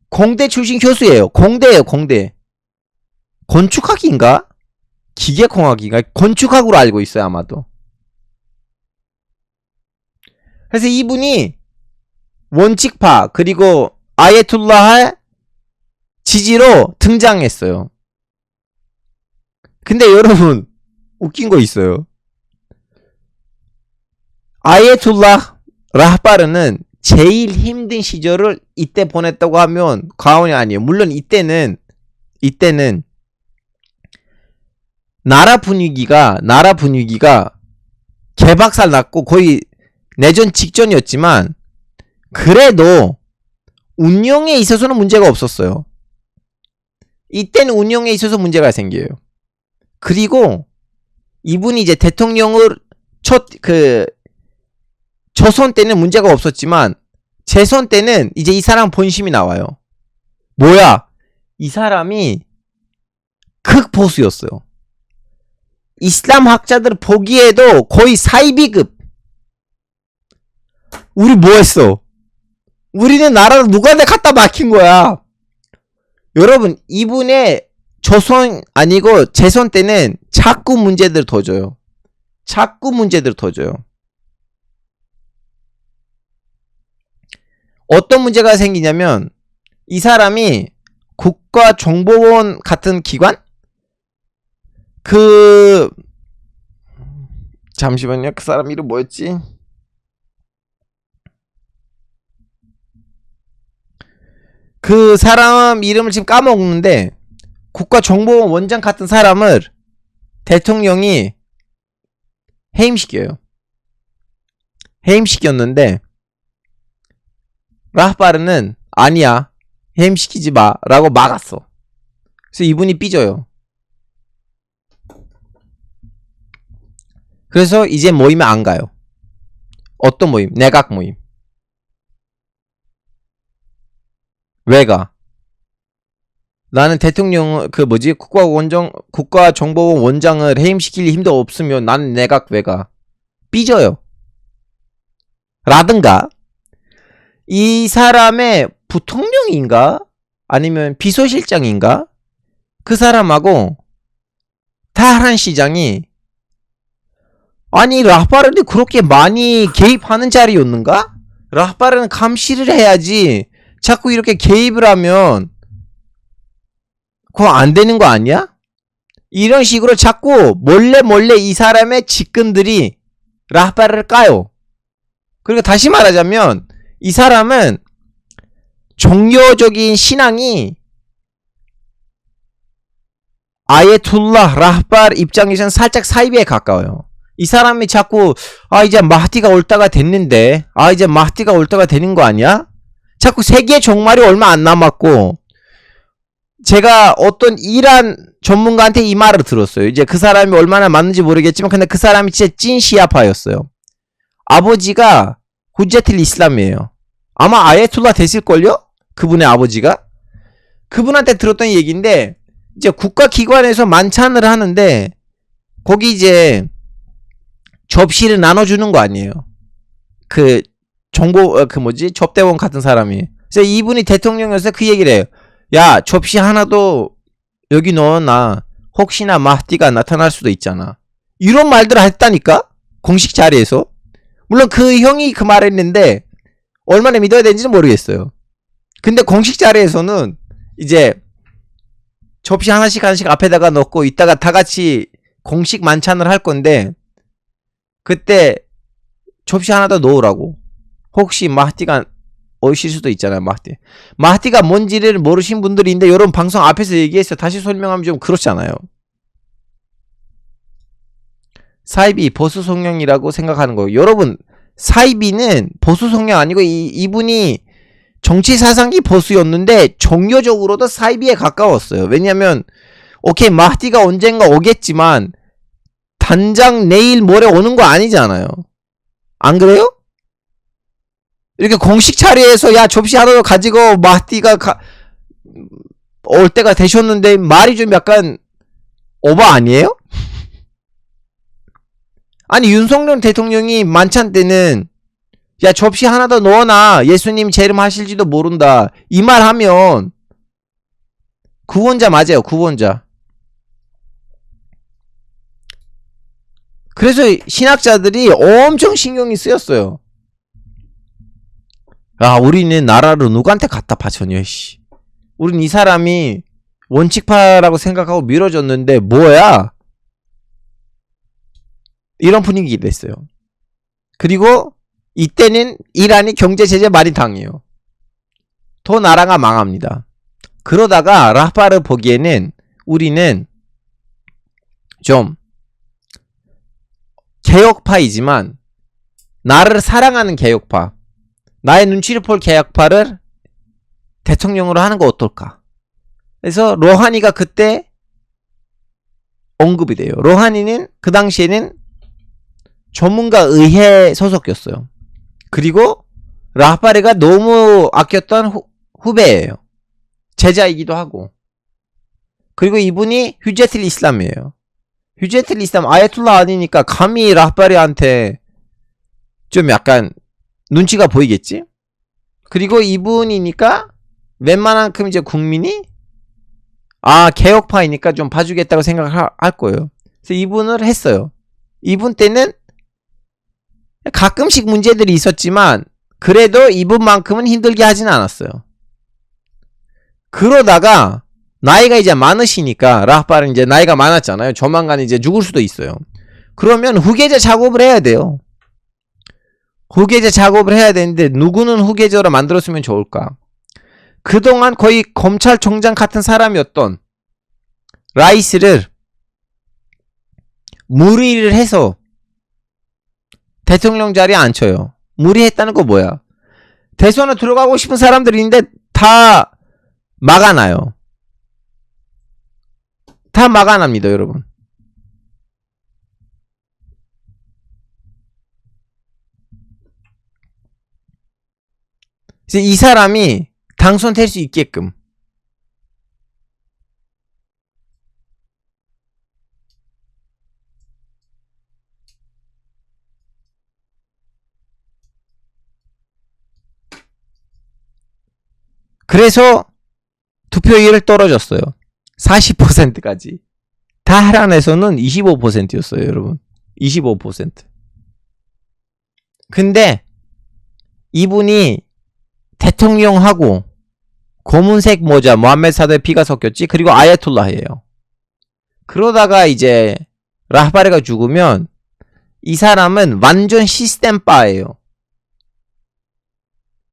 공대 출신 교수예요. 공대예요. 공대. 건축학인가? 기계공학인가? 건축학으로 알고 있어요. 아마도. 그래서 이분이 원칙파 그리고 아예툴라의 지지로 등장했어요. 근데 여러분 웃긴 거 있어요. 아예툴라 라흐바르는 제일 힘든 시절을 이때 보냈다고 하면 과언이 아니에요. 물론 이때는 나라 분위기가 개박살 났고 거의 내전 직전이었지만 그래도 운영에 있어서는 문제가 없었어요. 이때는 운영에 있어서 문제가 생겨요. 그리고 이분이 이제 대통령을 초선 때는 문제가 없었지만 재선 때는 이제 이 사람 본심이 나와요. 뭐야? 이 사람이 극보수였어요. 이슬람 학자들 보기에도 거의 사이비급. 우리 뭐 했어? 우리는 나라를 누구한테 갖다 막힌 거야. 여러분, 이분의 조선 아니고 재선 때는 자꾸 문제들 터져요. 어떤 문제가 생기냐면 이 사람이 국가정보원 같은 기관? 잠시만요. 그 사람 이름 뭐였지? 그 사람 이름을 지금 까먹는데 국가정보원 원장 같은 사람을 대통령이 해임시켰는데 라흐바르는 아니야, 해임시키지 마 라고 막았어. 그래서 이분이 삐져요. 그래서 이제 모임에 안 가요. 어떤 모임? 내각 모임. 왜 가? 나는 대통령 국가정보원 원장을 해임시킬 힘도 없으면 나는 내각 왜 가? 삐져요. 라든가 이 사람의 부통령인가? 아니면 비서실장인가? 그 사람하고 타하란 시장이 아니 라흐바르는 그렇게 많이 개입하는 자리였는가? 라흐바르는 감시를 해야지 자꾸 이렇게 개입을 하면 그거 안 되는 거 아니야? 이런 식으로 자꾸 몰래 이 사람의 측근들이 라흐바르를 까요. 그리고 다시 말하자면 이 사람은 종교적인 신앙이 아예툴라 라흐바르 입장에서는 살짝 사이비에 가까워요. 이 사람이 자꾸 이제 마흐디가 올 때가 됐는데 이제 마흐디가 올 때가 되는 거 아니야? 자꾸 세계 종말이 얼마 안 남았고 제가 어떤 이란 전문가한테 이 말을 들었어요. 이제 그 사람이 얼마나 맞는지 모르겠지만 근데 그 사람이 진짜 찐 시아파였어요. 아버지가 후제틀 이슬람이에요. 아마 아예툴라 됐을걸요? 그분의 아버지가? 그분한테 들었던 얘기인데 이제 국가기관에서 만찬을 하는데 거기 이제 접시를 나눠주는 거 아니에요. 접대원 같은 사람이. 그래서 이분이 대통령이어서 그 얘기를 해요. 야, 접시 하나도 여기 넣어놔. 혹시나 마흐디가 나타날 수도 있잖아. 이런 말들을 했다니까? 공식 자리에서. 물론 그 형이 그 말을 했는데 얼마나 믿어야 되는지는 모르겠어요. 근데 공식 자리에서는 이제 접시 하나씩 앞에다가 넣고 이따가 다 같이 공식 만찬을 할 건데 그때 접시 하나 더 넣으라고. 혹시 마흐디가 오실 수도 있잖아요. 마흐디가 뭔지를 모르신 분들인데 여러분 방송 앞에서 얘기해서 다시 설명하면 좀 그렇잖아요. 사이비 보수 성향이라고 생각하는 거예요. 여러분 사이비는 보수 성향 아니고 이분이 정치 사상이 보수였는데 종교적으로도 사이비에 가까웠어요. 왜냐면 오케이 마흐디가 언젠가 오겠지만 단장 내일 모레 오는 거 아니잖아요. 안 그래요? 이렇게 공식 자리에서 야 접시 하나 가지고 마흐디가 올 때가 되셨는데 말이 좀 약간 오버 아니에요? 아니 윤석열 대통령이 만찬 때는 야 접시 하나 더 넣어놔 예수님 재림 하실지도 모른다 이 말 하면 구원자 맞아요. 구원자. 그래서 신학자들이 엄청 신경이 쓰였어요. 우리는 나라를 누구한테 갖다 바쳤냐 씨. 우린 이 사람이 원칙파라고 생각하고 밀어줬는데 뭐야? 이런 분위기가 됐어요. 그리고 이때는 이란이 경제 제재 많이 당해요. 더 나라가 망합니다. 그러다가 라파를 보기에는 우리는 좀 개혁파이지만 나를 사랑하는 개혁파, 나의 눈치를 볼 개혁파를 대통령으로 하는 거 어떨까? 그래서 로하니가 그때 언급이 돼요. 로하니는 그 당시에는 전문가 의회 소속이었어요. 그리고 라파르가 너무 아꼈던 후배예요. 제자이기도 하고. 그리고 이분이 휴제틀 이슬람이에요. 휴제틀 이슬람 아예툴라 아니니까 감히 라파르한테 좀 약간 눈치가 보이겠지? 그리고 이분이니까 웬만한큼 이제 국민이 개혁파이니까 좀 봐주겠다고 생각할 거예요. 그래서 이분을 했어요. 이분 때는 가끔씩 문제들이 있었지만 그래도 이분만큼은 힘들게 하진 않았어요. 그러다가 나이가 이제 많으시니까 라파르는 이제 나이가 많았잖아요. 조만간 이제 죽을 수도 있어요. 그러면 후계자 작업을 해야 돼요. 후계자 작업을 해야 되는데 누구는 후계자로 만들었으면 좋을까? 그동안 거의 검찰총장 같은 사람이었던 라이스를 무리를 해서 대통령 자리에 앉혀요. 무리했다는 거 뭐야? 대선에 들어가고 싶은 사람들이 있는데 다 막아놔요. 다 막아납니다, 여러분. 이제 이 사람이 당선될 수 있게끔 그래서 투표율을 떨어졌어요. 40%까지. 다하란에서는 25%였어요, 여러분. 25%. 근데 이분이 대통령하고 검은색 모자 모함메드 사드의 피가 섞였지. 그리고 아야톨라예요. 그러다가 이제 라파르가 죽으면 이 사람은 완전 시스템바예요.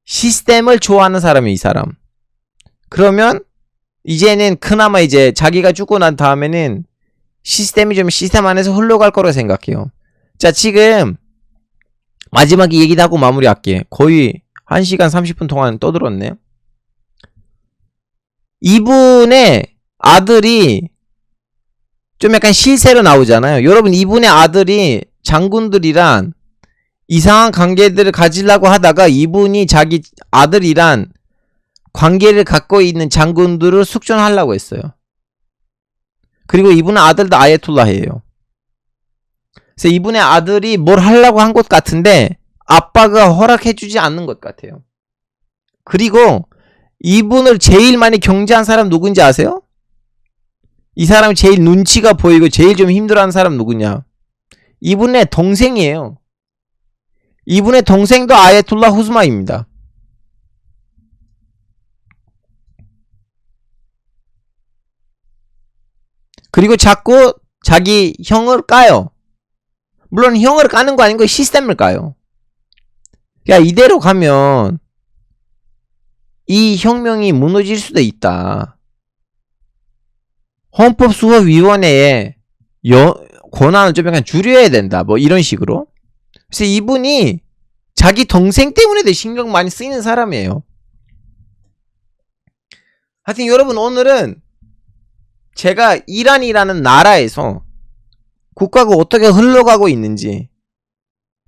시스템을 좋아하는 사람이 이 사람. 그러면 이제는 그나마 이제 자기가 죽고 난 다음에는 시스템이 좀 시스템 안에서 흘러갈 거라고 생각해요. 자, 지금 마지막에 얘기도 하고 마무리할게. 거의 1시간 30분 동안 떠들었네. 이분의 아들이 좀 약간 실세로 나오잖아요. 여러분, 이분의 아들이 장군들이란 이상한 관계들을 가지려고 하다가 이분이 자기 아들이란 관계를 갖고 있는 장군들을 숙청하려고 했어요. 그리고 이분의 아들도 아예툴라예요. 그래서 이분의 아들이 뭘 하려고 한 것 같은데 아빠가 허락해주지 않는 것 같아요. 그리고 이분을 제일 많이 경계한 사람 누군지 아세요? 이 사람이 제일 눈치가 보이고 제일 좀 힘들어하는 사람 누구냐? 이분의 동생이에요. 이분의 동생도 아예툴라 후스마입니다. 그리고 자꾸 자기 형을 까요. 물론 형을 까는 거 아니고 시스템을 까요. 야, 이대로 가면 이 혁명이 무너질 수도 있다. 헌법수호위원회에 권한을 좀 약간 줄여야 된다. 뭐 이런 식으로. 그래서 이분이 자기 동생 때문에도 신경 많이 쓰이는 사람이에요. 하여튼 여러분, 오늘은 제가 이란이라는 나라에서 국가가 어떻게 흘러가고 있는지,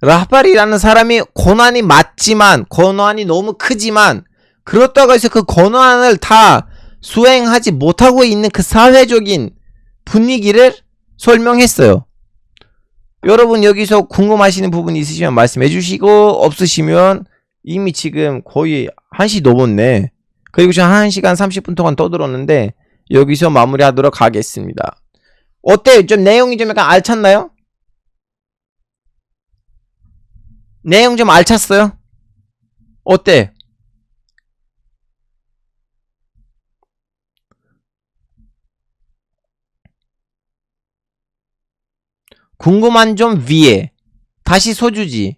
라파르라는 사람이 권한이 맞지만 권한이 너무 크지만 그렇다고 해서 그 권한을 다 수행하지 못하고 있는 그 사회적인 분위기를 설명했어요. 여러분, 여기서 궁금하시는 부분 있으시면 말씀해 주시고, 없으시면 이미 지금 거의 1시 넘었네. 그리고 지금 1시간 30분 동안 떠들었는데 여기서 마무리하도록 하겠습니다. 어때요? 좀 내용이 좀 약간 알찼나요? 내용 좀 알찼어요? 어때? 궁금한 점 위에 다시 소주지.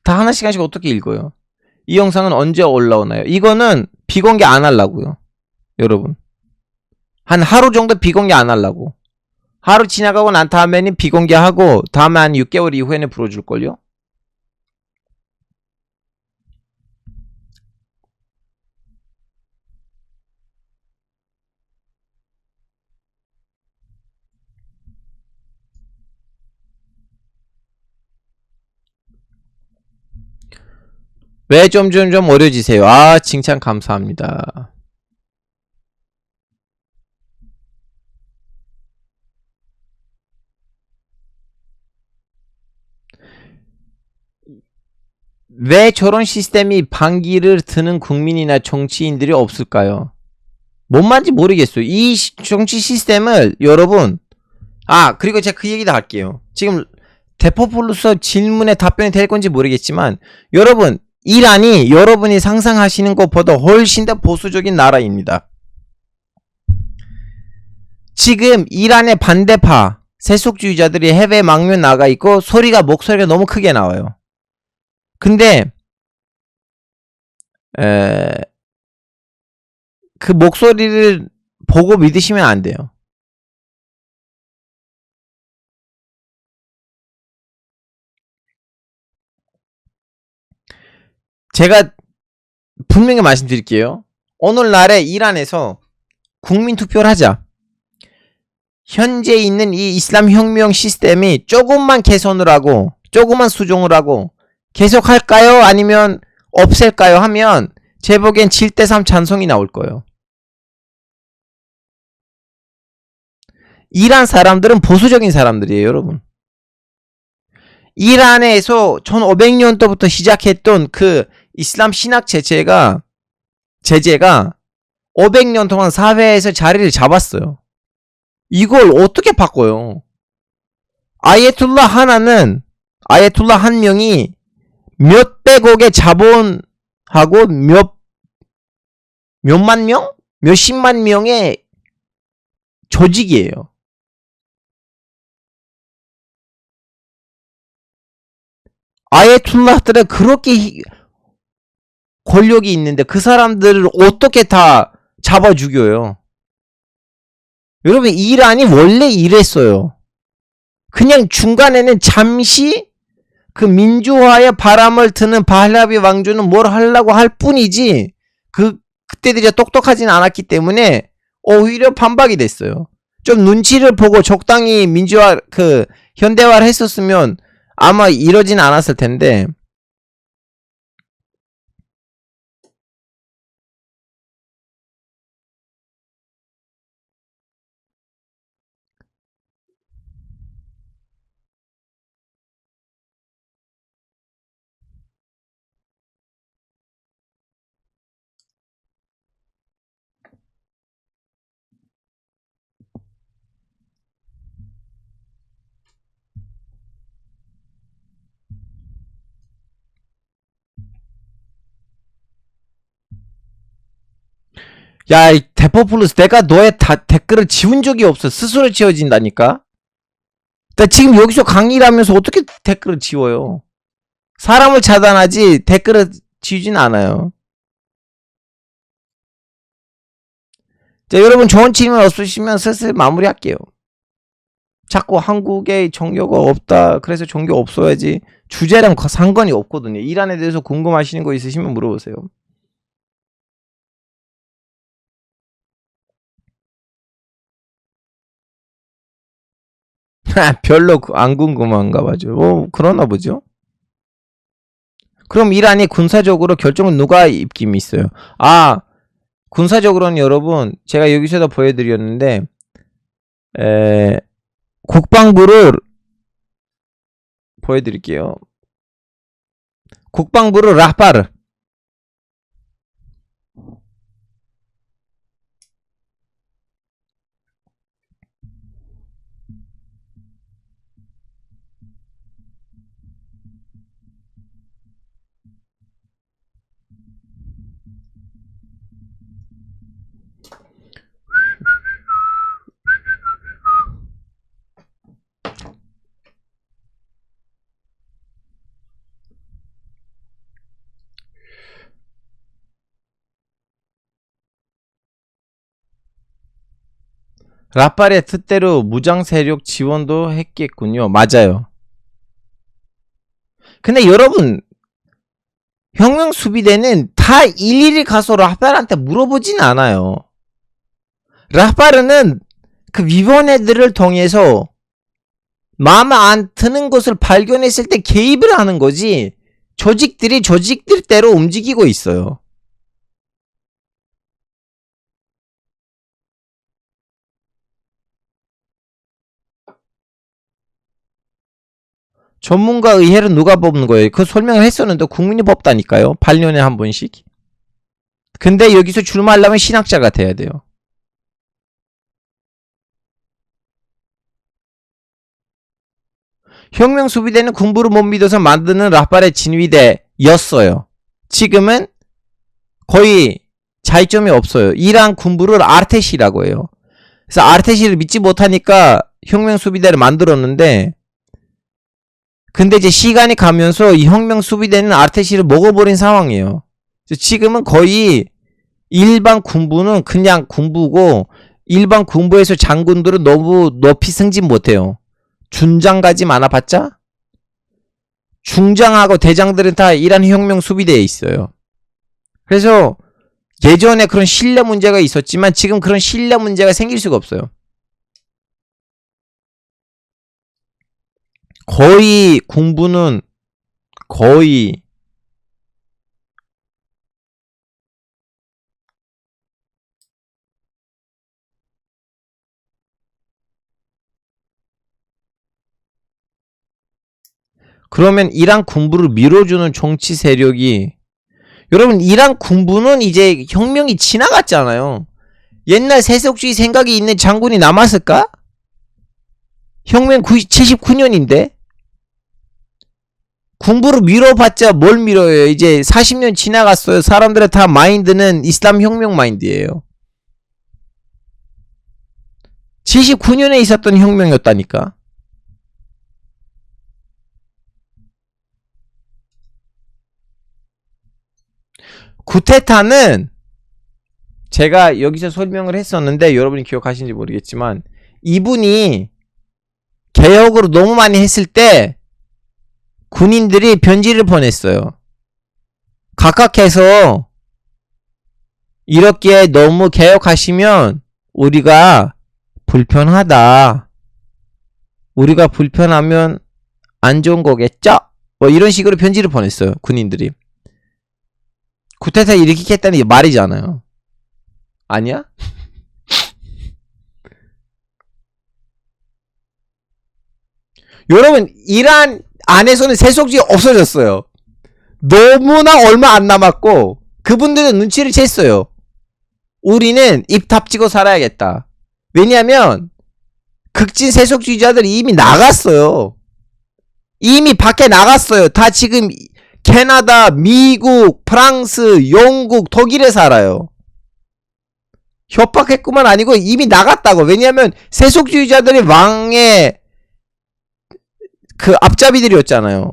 다 하나씩 하나씩 어떻게 읽어요? 이 영상은 언제 올라오나요? 이거는 비공개 안 하려고요. 여러분. 한 하루 정도 비공개 안 하려고. 하루 지나가고 난 다음에는 비공개하고 다음에 한 6개월 이후에는 풀어줄걸요? 왜 점점점 어려지세요? 아, 칭찬 감사합니다. 왜 저런 시스템이 반기를 드는 국민이나 정치인들이 없을까요? 뭔 말인지 모르겠어요. 이 정치 시스템을 여러분, 그리고 제가 그 얘기도 할게요. 지금 데퍼플루스 질문에 답변이 될 건지 모르겠지만 여러분, 이란이 여러분이 상상하시는 것보다 훨씬 더 보수적인 나라입니다. 지금 이란의 반대파 세속주의자들이 해외 망명 나가 있고 목소리가 너무 크게 나와요. 근데 그 목소리를 보고 믿으시면 안 돼요. 제가 분명히 말씀드릴게요. 오늘날에 이란에서 국민투표를 하자. 현재 있는 이 이슬람 혁명 시스템이 조금만 개선을 하고 조금만 수정을 하고 계속할까요? 아니면 없앨까요? 하면 제 보기엔 7대3 찬성이 나올 거예요. 이란 사람들은 보수적인 사람들이에요, 여러분. 이란에서 1500년도부터 시작했던 그 이슬람 신학 제재가 500년 동안 사회에서 자리를 잡았어요. 이걸 어떻게 바꿔요? 아예툴라 한 명이 몇백억의 자본하고 몇만 명? 몇십만 명의 조직이에요. 아예툴라들은 그렇게 권력이 있는데 그 사람들을 어떻게 다 잡아 죽여요? 여러분, 이란이 원래 이랬어요. 그냥 중간에는 잠시 그 민주화의 바람을 드는 바hlavi 왕조는 뭘 하려고 할 뿐이지 그때도 이제 똑똑하진 않았기 때문에 오히려 반박이 됐어요. 좀 눈치를 보고 적당히 민주화 현대화를 했었으면 아마 이러진 않았을 텐데. 야, 이 데퍼플루스, 내가 너의 댓글을 지운 적이 없어. 스스로 지워진다니까? 나 지금 여기서 강의를 하면서 어떻게 댓글을 지워요? 사람을 차단하지 댓글을 지우진 않아요. 자, 여러분 좋은 질문 없으시면 슬슬 마무리할게요. 자꾸 한국에 종교가 없다, 그래서 종교 없어야지. 주제랑 상관이 없거든요. 이란에 대해서 궁금하시는 거 있으시면 물어보세요. 별로 안 궁금한가 봐죠. 그러나 보죠. 그럼 이란이 군사적으로 결정은 누가 입김이 있어요? 군사적으로는 여러분, 제가 여기서도 보여드렸는데 국방부를 보여드릴게요. 국방부를 라파르. 라팔의 뜻대로 무장 세력 지원도 했겠군요. 맞아요. 근데 여러분, 혁명 수비대는 다 일일이 가서 라팔한테 물어보진 않아요. 라팔은 그 위원회들을 통해서 마음에 안 드는 것을 발견했을 때 개입을 하는 거지, 조직들이 조직들대로 움직이고 있어요. 전문가 의회를 누가 뽑는 거예요? 그 설명을 했었는데 국민이 뽑다니까요. 8년에 한 번씩. 근데 여기서 출마하려면 신학자가 돼야 돼요. 혁명 수비대는 군부를 못 믿어서 만드는 라팔의 진위대였어요. 지금은 거의 차이점이 없어요. 이란 군부를 아르테시라고 해요. 그래서 아르테시를 믿지 못하니까 혁명 수비대를 만들었는데, 근데 이제 시간이 가면서 이 혁명 수비대는 아르테시를 먹어버린 상황이에요. 지금은 거의 일반 군부는 그냥 군부고, 일반 군부에서 장군들은 너무 높이 승진 못해요. 준장까지 많아봤자 중장하고 대장들은 다 이란 혁명 수비대에 있어요. 그래서 예전에 그런 신뢰 문제가 있었지만 지금 그런 신뢰 문제가 생길 수가 없어요. 거의 군부는 거의 그러면 이란 군부를 밀어주는 정치 세력이, 여러분 이란 군부는 이제 혁명이 지나갔잖아요. 옛날 세속주의 생각이 있는 장군이 남았을까? 혁명 79년인데 군부를 밀어봤자 뭘 밀어요. 이제 40년 지나갔어요. 사람들의 다 마인드는 이슬람 혁명 마인드예요. 79년에 있었던 혁명이었다니까. 쿠데타는 제가 여기서 설명을 했었는데 여러분이 기억하시는지 모르겠지만, 이분이 개혁으로 너무 많이 했을 때 군인들이 편지를 보냈어요. 각각해서 이렇게 너무 개혁하시면 우리가 불편하다. 우리가 불편하면 안 좋은 거겠죠? 뭐 이런 식으로 편지를 보냈어요. 군인들이. 쿠데타 일으키겠다는 게 말이잖아요. 아니야? 여러분 이란 안에서는 세속주의 없어졌어요. 너무나 얼마 안 남았고 그분들은 눈치를 챘어요. 우리는 입 닥치고 살아야겠다. 왜냐하면 극진 세속주의자들이 이미 나갔어요. 이미 밖에 나갔어요. 다 지금 캐나다, 미국, 프랑스, 영국, 독일에 살아요. 협박했구만 아니고 이미 나갔다고. 왜냐하면 세속주의자들이 왕의 그 앞잡이들이었잖아요.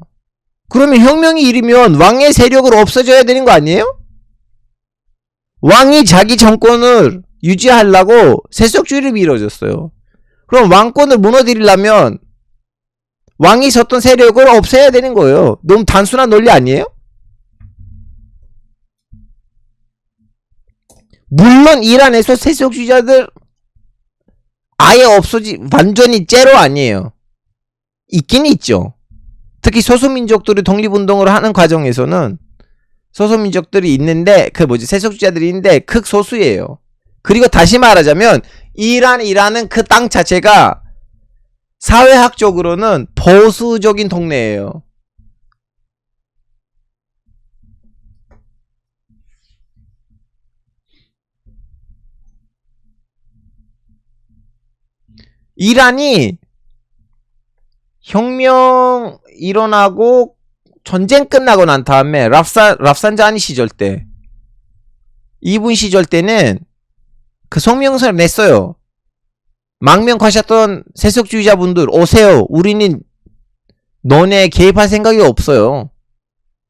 그러면 혁명이 일이면 왕의 세력을 없어져야 되는 거 아니에요? 왕이 자기 정권을 유지하려고 세속주의를 밀어줬어요. 그럼 왕권을 무너뜨리려면 왕이 섰던 세력을 없애야 되는 거예요. 너무 단순한 논리 아니에요? 물론 이란에서 세속주의자들 아예 완전히 제로 아니에요. 있긴 있죠. 특히 소수민족들이 독립운동을 하는 과정에서는 소수민족들이 있는데, 세속주의자들이 있는데 극소수예요. 그리고 다시 말하자면 이란이라는 그 땅 자체가 사회학적으로는 보수적인 동네예요. 이란이 혁명 일어나고 전쟁 끝나고 난 다음에 랍산자니 시절 때, 이분 시절 때는 그 성명서를 냈어요. 망명하셨던 세속주의자분들 오세요. 우리는 너네 개입할 생각이 없어요.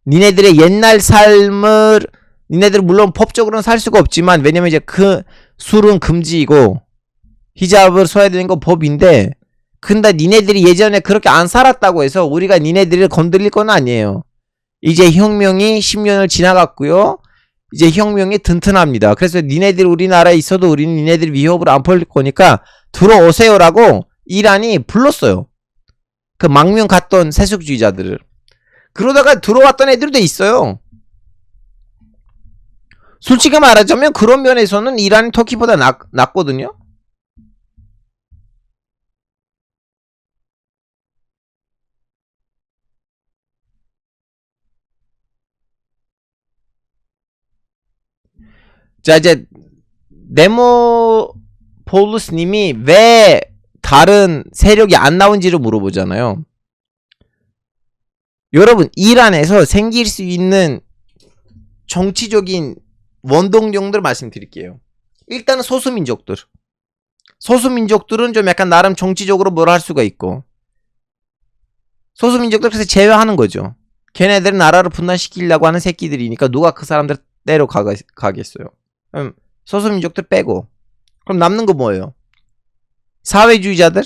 니네들의 옛날 삶을, 니네들은 물론 법적으로는 살 수가 없지만, 왜냐면 이제 그 술은 금지이고 히잡을 써야 되는 건 법인데, 근데 니네들이 예전에 그렇게 안 살았다고 해서 우리가 니네들을 건드릴 건 아니에요. 이제 혁명이 10년을 지나갔고요. 이제 혁명이 튼튼합니다. 그래서 니네들 우리나라에 있어도 우리는 니네들 위협을 안 벌릴 거니까 들어오세요라고 이란이 불렀어요. 그 망명 갔던 세속주의자들을. 그러다가 들어왔던 애들도 있어요. 솔직히 말하자면 그런 면에서는 이란이 터키보다 낫거든요. 자, 이제 네모폴루스님이 왜 다른 세력이 안 나온지를 물어보잖아요. 여러분, 이란에서 생길 수 있는 정치적인 원동력들 말씀드릴게요. 일단은 소수민족들. 소수민족들은 좀 약간 나름 정치적으로 뭘 할 수가 있고, 소수민족들 그래서 제외하는 거죠. 걔네들은 나라를 분단시키려고 하는 새끼들이니까 누가 그 사람들 가겠어요. 소수민족들 빼고. 그럼 남는 거 뭐예요? 사회주의자들,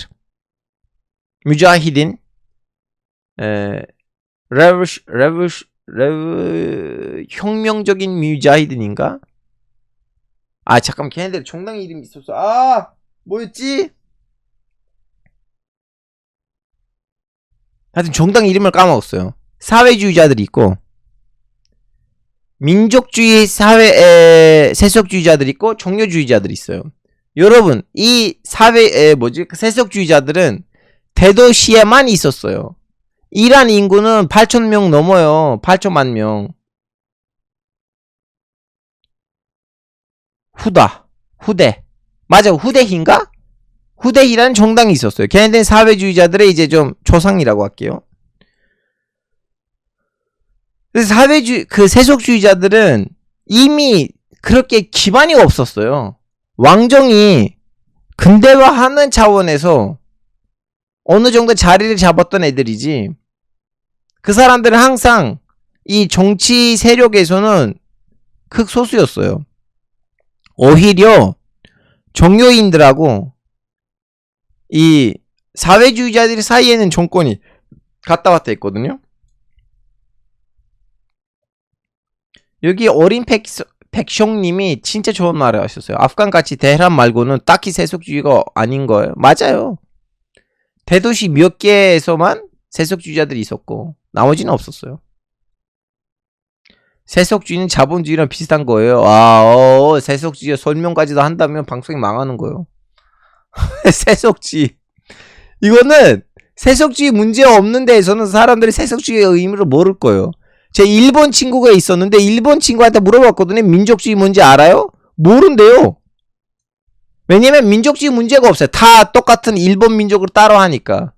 무자히딘, 혁명적인 무자히딘인가? 아, 잠깐, 걔네들 정당 이름이 있었어. 아, 뭐였지? 하여튼 정당 이름을 까먹었어요. 사회주의자들이 있고, 민족주의 세속주의자들이 있고, 종교주의자들이 있어요. 여러분, 이 세속주의자들은 대도시에만 있었어요. 이란 인구는 8,000명 넘어요. 8천만 명. 후대. 맞아, 후대희인가? 후대희라는 정당이 있었어요. 걔네들은 사회주의자들의 이제 좀 조상이라고 할게요. 그래서 그 세속주의자들은 이미 그렇게 기반이 없었어요. 왕정이 근대화하는 차원에서 어느 정도 자리를 잡았던 애들이지, 그 사람들은 항상 이 정치 세력에서는 극소수였어요. 오히려 종교인들하고 이 사회주의자들 사이에는 정권이 갔다 왔다 했거든요. 여기 어린 백숑님이 진짜 좋은 말을 하셨어요. 아프간같이 테헤란 말고는 딱히 세속주의가 아닌 거예요. 맞아요. 대도시 몇 개에서만 세속주의자들이 있었고 나머지는 없었어요. 세속주의는 자본주의랑 비슷한 거예요. 세속주의 설명까지도 한다면 방송이 망하는 거예요. 세속주의. 이거는 세속주의 문제 없는 데에서는 사람들이 세속주의의 의미를 모를 거예요. 제 일본 친구가 있었는데 일본 친구한테 물어봤거든요. 민족주의 뭔지 알아요? 모른대요. 왜냐면 민족주의 문제가 없어요. 다 똑같은 일본 민족을 따라 하니까.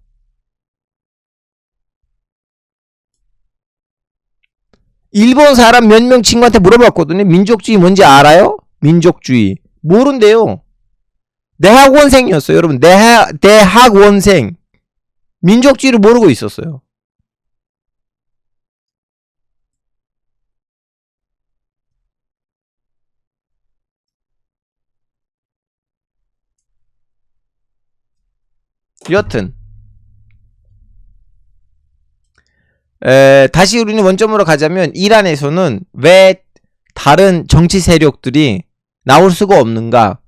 일본 사람 몇 명 친구한테 물어봤거든요. 민족주의 뭔지 알아요? 민족주의. 모른대요. 대학원생이었어요. 여러분, 대학원생. 민족주의를 모르고 있었어요. 여튼 다시 우리는 원점으로 가자면 이란에서는 왜 다른 정치 세력들이 나올 수가 없는가?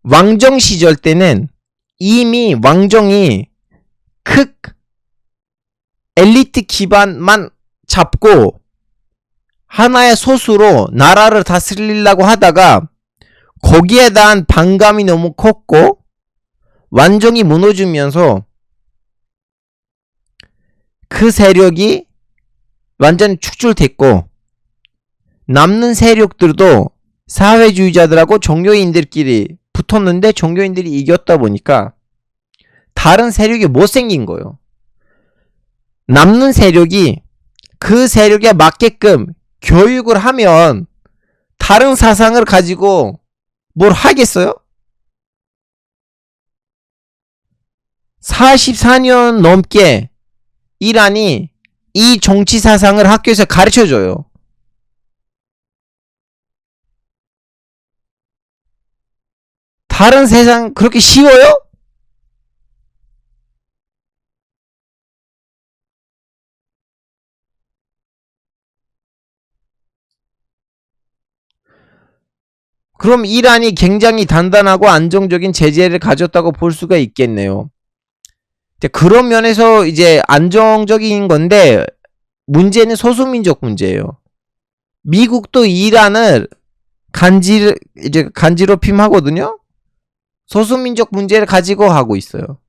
왕정 시절 때는 이미 왕정이 엘리트 기반만 잡고 하나의 소수로 나라를 다스리려고 하다가 거기에 대한 반감이 너무 컸고 완전히 무너지면서 그 세력이 완전히 축출됐고 남는 세력들도 사회주의자들하고 종교인들끼리 붙었는데 종교인들이 이겼다 보니까 다른 세력이 못 생긴 거예요. 남는 세력이 그 세력에 맞게끔 교육을 하면 다른 사상을 가지고 뭘 하겠어요? 44년 넘게 이란이 이 정치 사상을 학교에서 가르쳐줘요. 다른 세상 그렇게 쉬워요? 그럼 이란이 굉장히 단단하고 안정적인 제재를 가졌다고 볼 수가 있겠네요. 그런 면에서 이제 안정적인 건데 문제는 소수민족 문제예요. 미국도 이란을 이제 간지럽힘 하거든요. 소수민족 문제를 가지고 하고 있어요.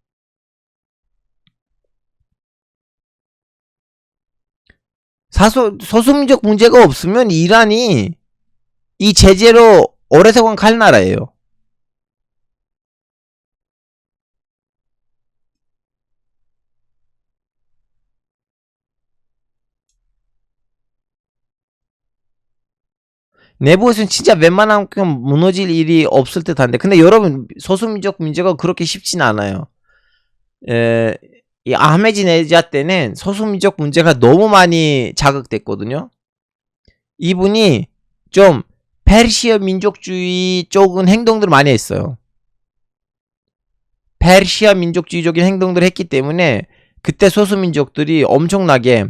소수민족 문제가 없으면 이란이 이 제재로 오래세건 갈 나라예요. 내부에서는 진짜 웬만하면 무너질 일이 없을 듯한데, 근데 여러분 소수민족 문제가 그렇게 쉽진 않아요. 이 아흐메디네자 때는 소수민족 문제가 너무 많이 자극됐거든요. 이분이 좀 페르시아 민족주의 쪽은 행동들을 많이 했어요. 페르시아 민족주의적인 행동들을 했기 때문에 그때 소수민족들이 엄청나게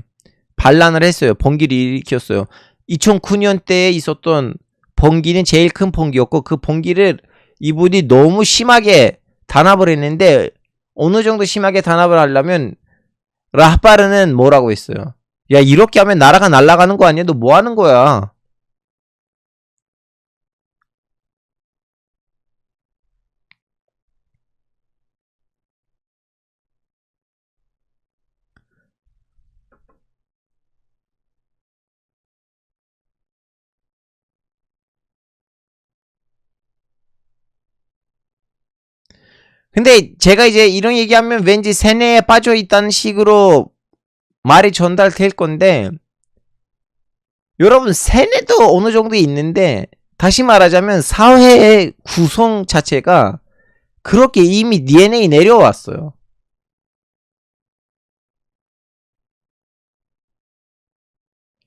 반란을 했어요. 번기를 일으켰어요. 2009년 때에 있었던 번기는 제일 큰 번기였고, 그 번기를 이분이 너무 심하게 단합을 했는데, 어느 정도 심하게 단합을 하려면 라흐바르는 뭐라고 했어요? 야, 이렇게 하면 나라가 날아가는 거 아니야? 너 뭐 하는 거야? 근데 제가 이제 이런 얘기하면 왠지 세뇌에 빠져 있다는 식으로 말이 전달될 건데, 여러분 세뇌도 어느 정도 있는데, 다시 말하자면 사회의 구성 자체가 그렇게 이미 DNA 내려왔어요.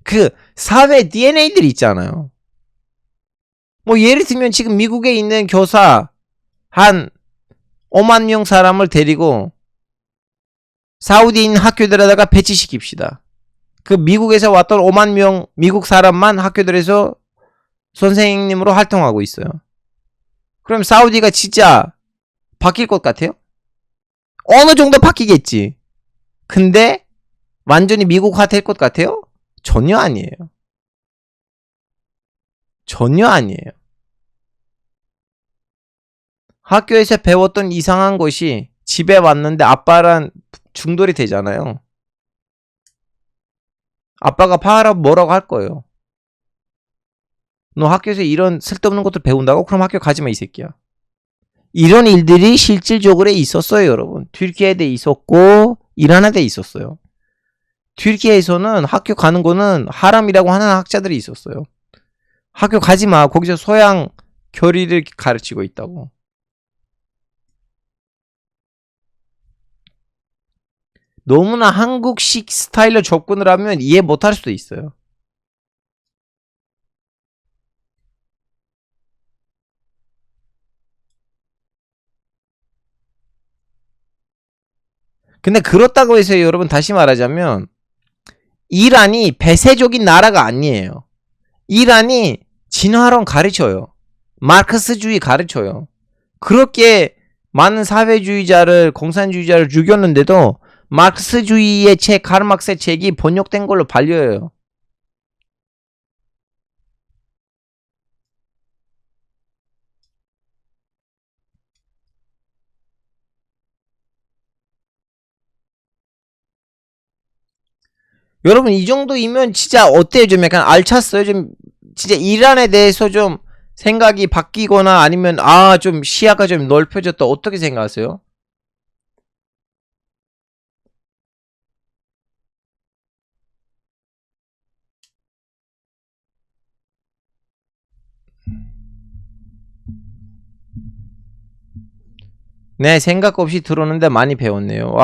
그 사회 DNA들이 있잖아요. 뭐 예를 들면 지금 미국에 있는 교사 한 5만 명 사람을 데리고 사우디에 있는 학교들에다가 배치시킵시다. 그 미국에서 왔던 5만 명 미국 사람만 학교들에서 선생님으로 활동하고 있어요. 그럼 사우디가 진짜 바뀔 것 같아요? 어느 정도 바뀌겠지. 근데 완전히 미국화 될 것 같아요? 전혀 아니에요. 전혀 아니에요. 학교에서 배웠던 이상한 것이 집에 왔는데 아빠랑 중돌이 되잖아요. 아빠가 파하라 뭐라고 할 거예요. 너 학교에서 이런 쓸데없는 것들 배운다고? 그럼 학교 가지마 이 새끼야. 이런 일들이 실질적으로 있었어요, 여러분. 튀르키예에 있었고 이란에 있었어요. 튀르키예에서는 학교 가는 거는 하람이라고 하는 학자들이 있었어요. 학교 가지마. 거기서 서양 교리를 가르치고 있다고. 너무나 한국식 스타일로 접근을 하면 이해 못할 수도 있어요. 근데 그렇다고 해서 여러분 다시 말하자면 이란이 폐쇄적인 나라가 아니에요. 이란이 진화론 가르쳐요. 마르크스주의 가르쳐요. 그렇게 많은 사회주의자를 공산주의자를 죽였는데도 마르크스주의의 책, 카르막스의 책이 번역된 걸로 발려요. 여러분 이 정도이면 진짜 어때요? 좀 약간 알찼어요? 좀 진짜 이란에 대해서 좀 생각이 바뀌거나 아니면 좀 시야가 좀 넓혀졌다, 어떻게 생각하세요? 네, 생각 없이 들어오는데 많이 배웠네요.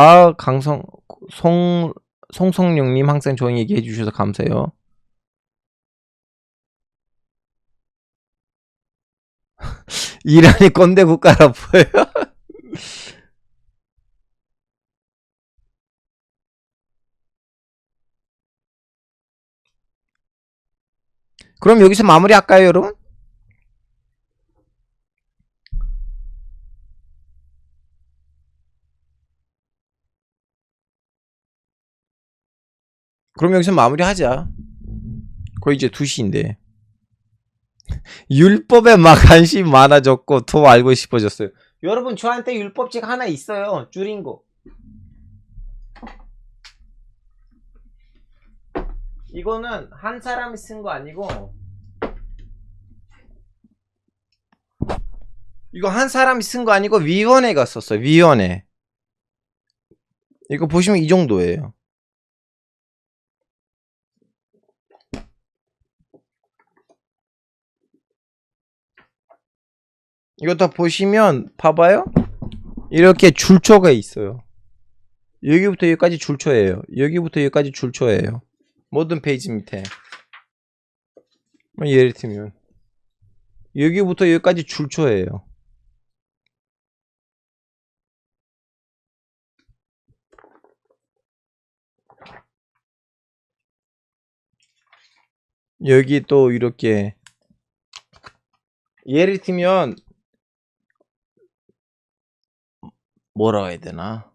송 송송룡님 항상 좋은 얘기 해주셔서 감사해요. 이란이 꼰대 국가라 보여요? 그럼 여기서 마무리할까요, 여러분? 그럼 여기서 마무리하자. 거의 이제 2시인데. 율법에 막 관심이 많아졌고 더 알고 싶어졌어요. 여러분 저한테 율법책 하나 있어요. 줄인 거. 이거는 한 사람이 쓴 거 아니고 이거 한 사람이 쓴 거 아니고 위원회가 썼어요. 위원회. 이거 보시면 이 정도예요. 이거 다 보시면 봐봐요. 이렇게 줄초가 있어요. 여기부터 여기까지 줄초예요. 여기부터 여기까지 줄초예요. 모든 페이지 밑에. 예를 들면 여기부터 여기까지 줄초예요. 여기 또 이렇게 예를 들면 뭐라고 해야 되나?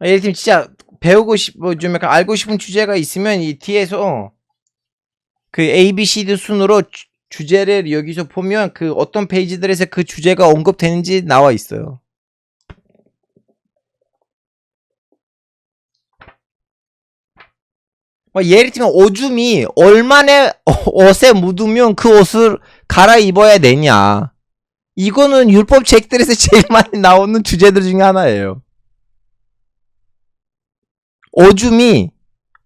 예를 들면 진짜 배우고 싶어 좀 약간 알고 싶은 주제가 있으면 이 뒤에서 그 A, B, C, D 순으로 주제를 여기서 보면 그 어떤 페이지들에서 그 주제가 언급되는지 나와 있어요. 예를 들면 오줌이 얼마나 옷에 묻으면 그 옷을 갈아입어야 되냐. 이거는 율법 책들에서 제일 많이 나오는 주제들 중에 하나예요. 오줌이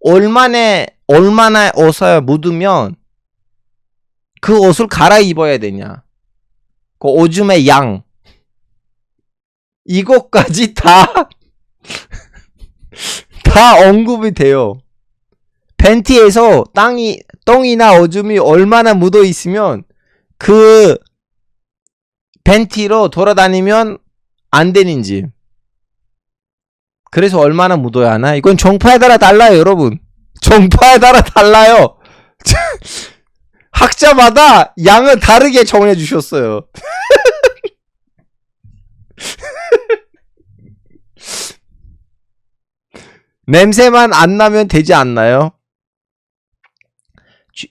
얼마나 옷에 묻으면 그 옷을 갈아입어야 되냐. 그 오줌의 양. 이것까지 다 언급이 돼요. 팬티에서 똥이나 오줌이 얼마나 묻어 있으면 그 팬티로 돌아다니면 안 되는지. 그래서 얼마나 묻어야 하나? 이건 정파에 따라 달라요, 여러분. 정파에 따라 달라요. 학자마다 양을 다르게 정해 주셨어요. 냄새만 안 나면 되지 않나요?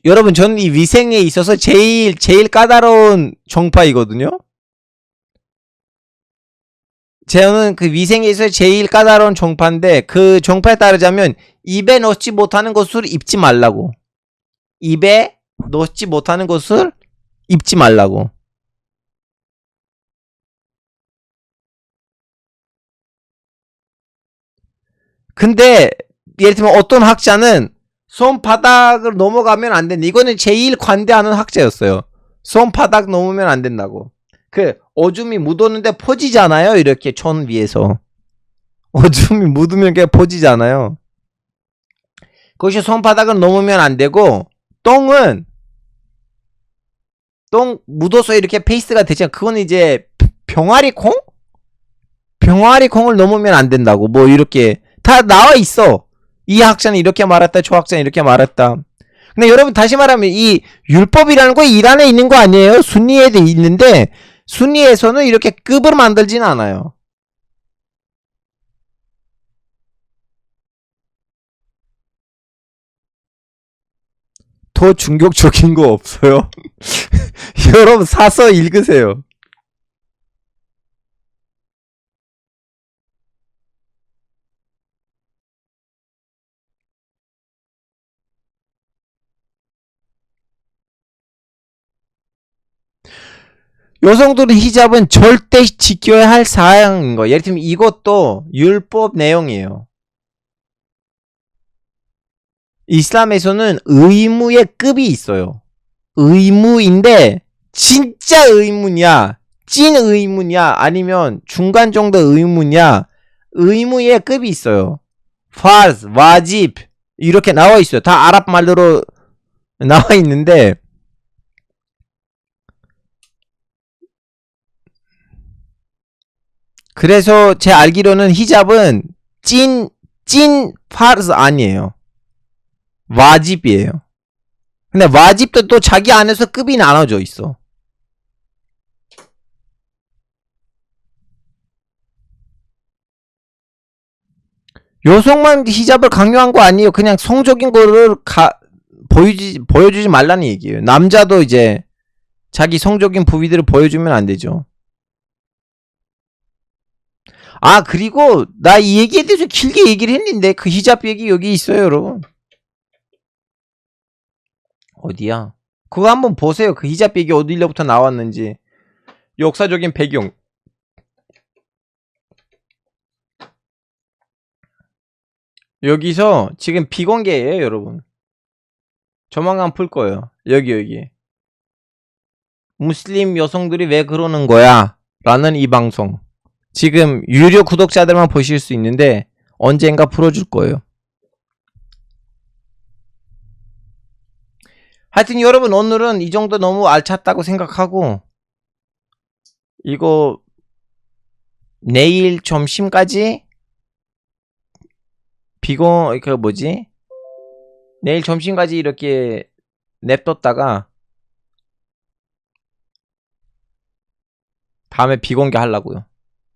여러분 저는 이 위생에 있어서 제일 까다로운 정파이거든요. 저는 그 위생에 있어서 제일 까다로운 정파인데 그 정파에 따르자면 입에 넣지 못하는 것을 입지 말라고. 입에 넣지 못하는 것을 입지 말라고. 근데 예를 들면 어떤 학자는 손바닥을 넘어가면 안 된다. 이거는 제일 관대하는 학자였어요. 손바닥 넘으면 안 된다고. 그 오줌이 묻었는데 퍼지잖아요. 이렇게 천 위에서 오줌이 묻으면 그냥 퍼지잖아요. 그것이 손바닥을 넘으면 안 되고 똥 묻어서 이렇게 페이스가 되잖아. 그건 이제 병아리콩을 넘으면 안 된다고. 뭐 이렇게 다 나와 있어. 이 학자는 이렇게 말했다. 저 학자는 이렇게 말했다. 근데 여러분 다시 말하면 이 율법이라는 거 이란에 있는 거 아니에요? 순니에도 있는데 순니에서는 이렇게 급을 만들진 않아요. 더 충격적인 거 없어요? 여러분 사서 읽으세요. 여성들의 히잡은 절대 지켜야 할 사항인 거. 예를 들면 이것도 율법 내용이에요. 이슬람에서는 의무의 급이 있어요. 의무인데 진짜 의무냐, 찐 의무냐, 아니면 중간 정도 의무냐, 의무의 급이 있어요. 파르, 와집 이렇게 나와 있어요. 다 아랍 말로 나와 있는데 그래서 제 알기로는 히잡은 찐 파르스 아니에요. 와집이에요. 근데 와집도 또 자기 안에서 급이 나눠져 있어. 여성만 히잡을 강요한 거 아니에요. 그냥 성적인 거를 보여주지 말라는 얘기예요. 남자도 이제 자기 성적인 부위들을 보여주면 안 되죠. 아, 그리고 나 이 얘기에 대해서 길게 얘기를 했는데 그 히잡 얘기 여기 있어요, 여러분. 어디야? 그거 한번 보세요. 그 히잡 얘기 어디로부터 나왔는지. 역사적인 배경. 여기서 지금 비공개예요, 여러분. 조만간 풀 거예요. 여기. 무슬림 여성들이 왜 그러는 거야? 라는 이 방송. 지금 유료 구독자들만 보실 수 있는데 언젠가 풀어줄 거예요. 하여튼 여러분, 오늘은 이 정도 너무 알찼다고 생각하고, 이거 내일 점심까지 내일 점심까지 이렇게 냅뒀다가 다음에 비공개 하려고요.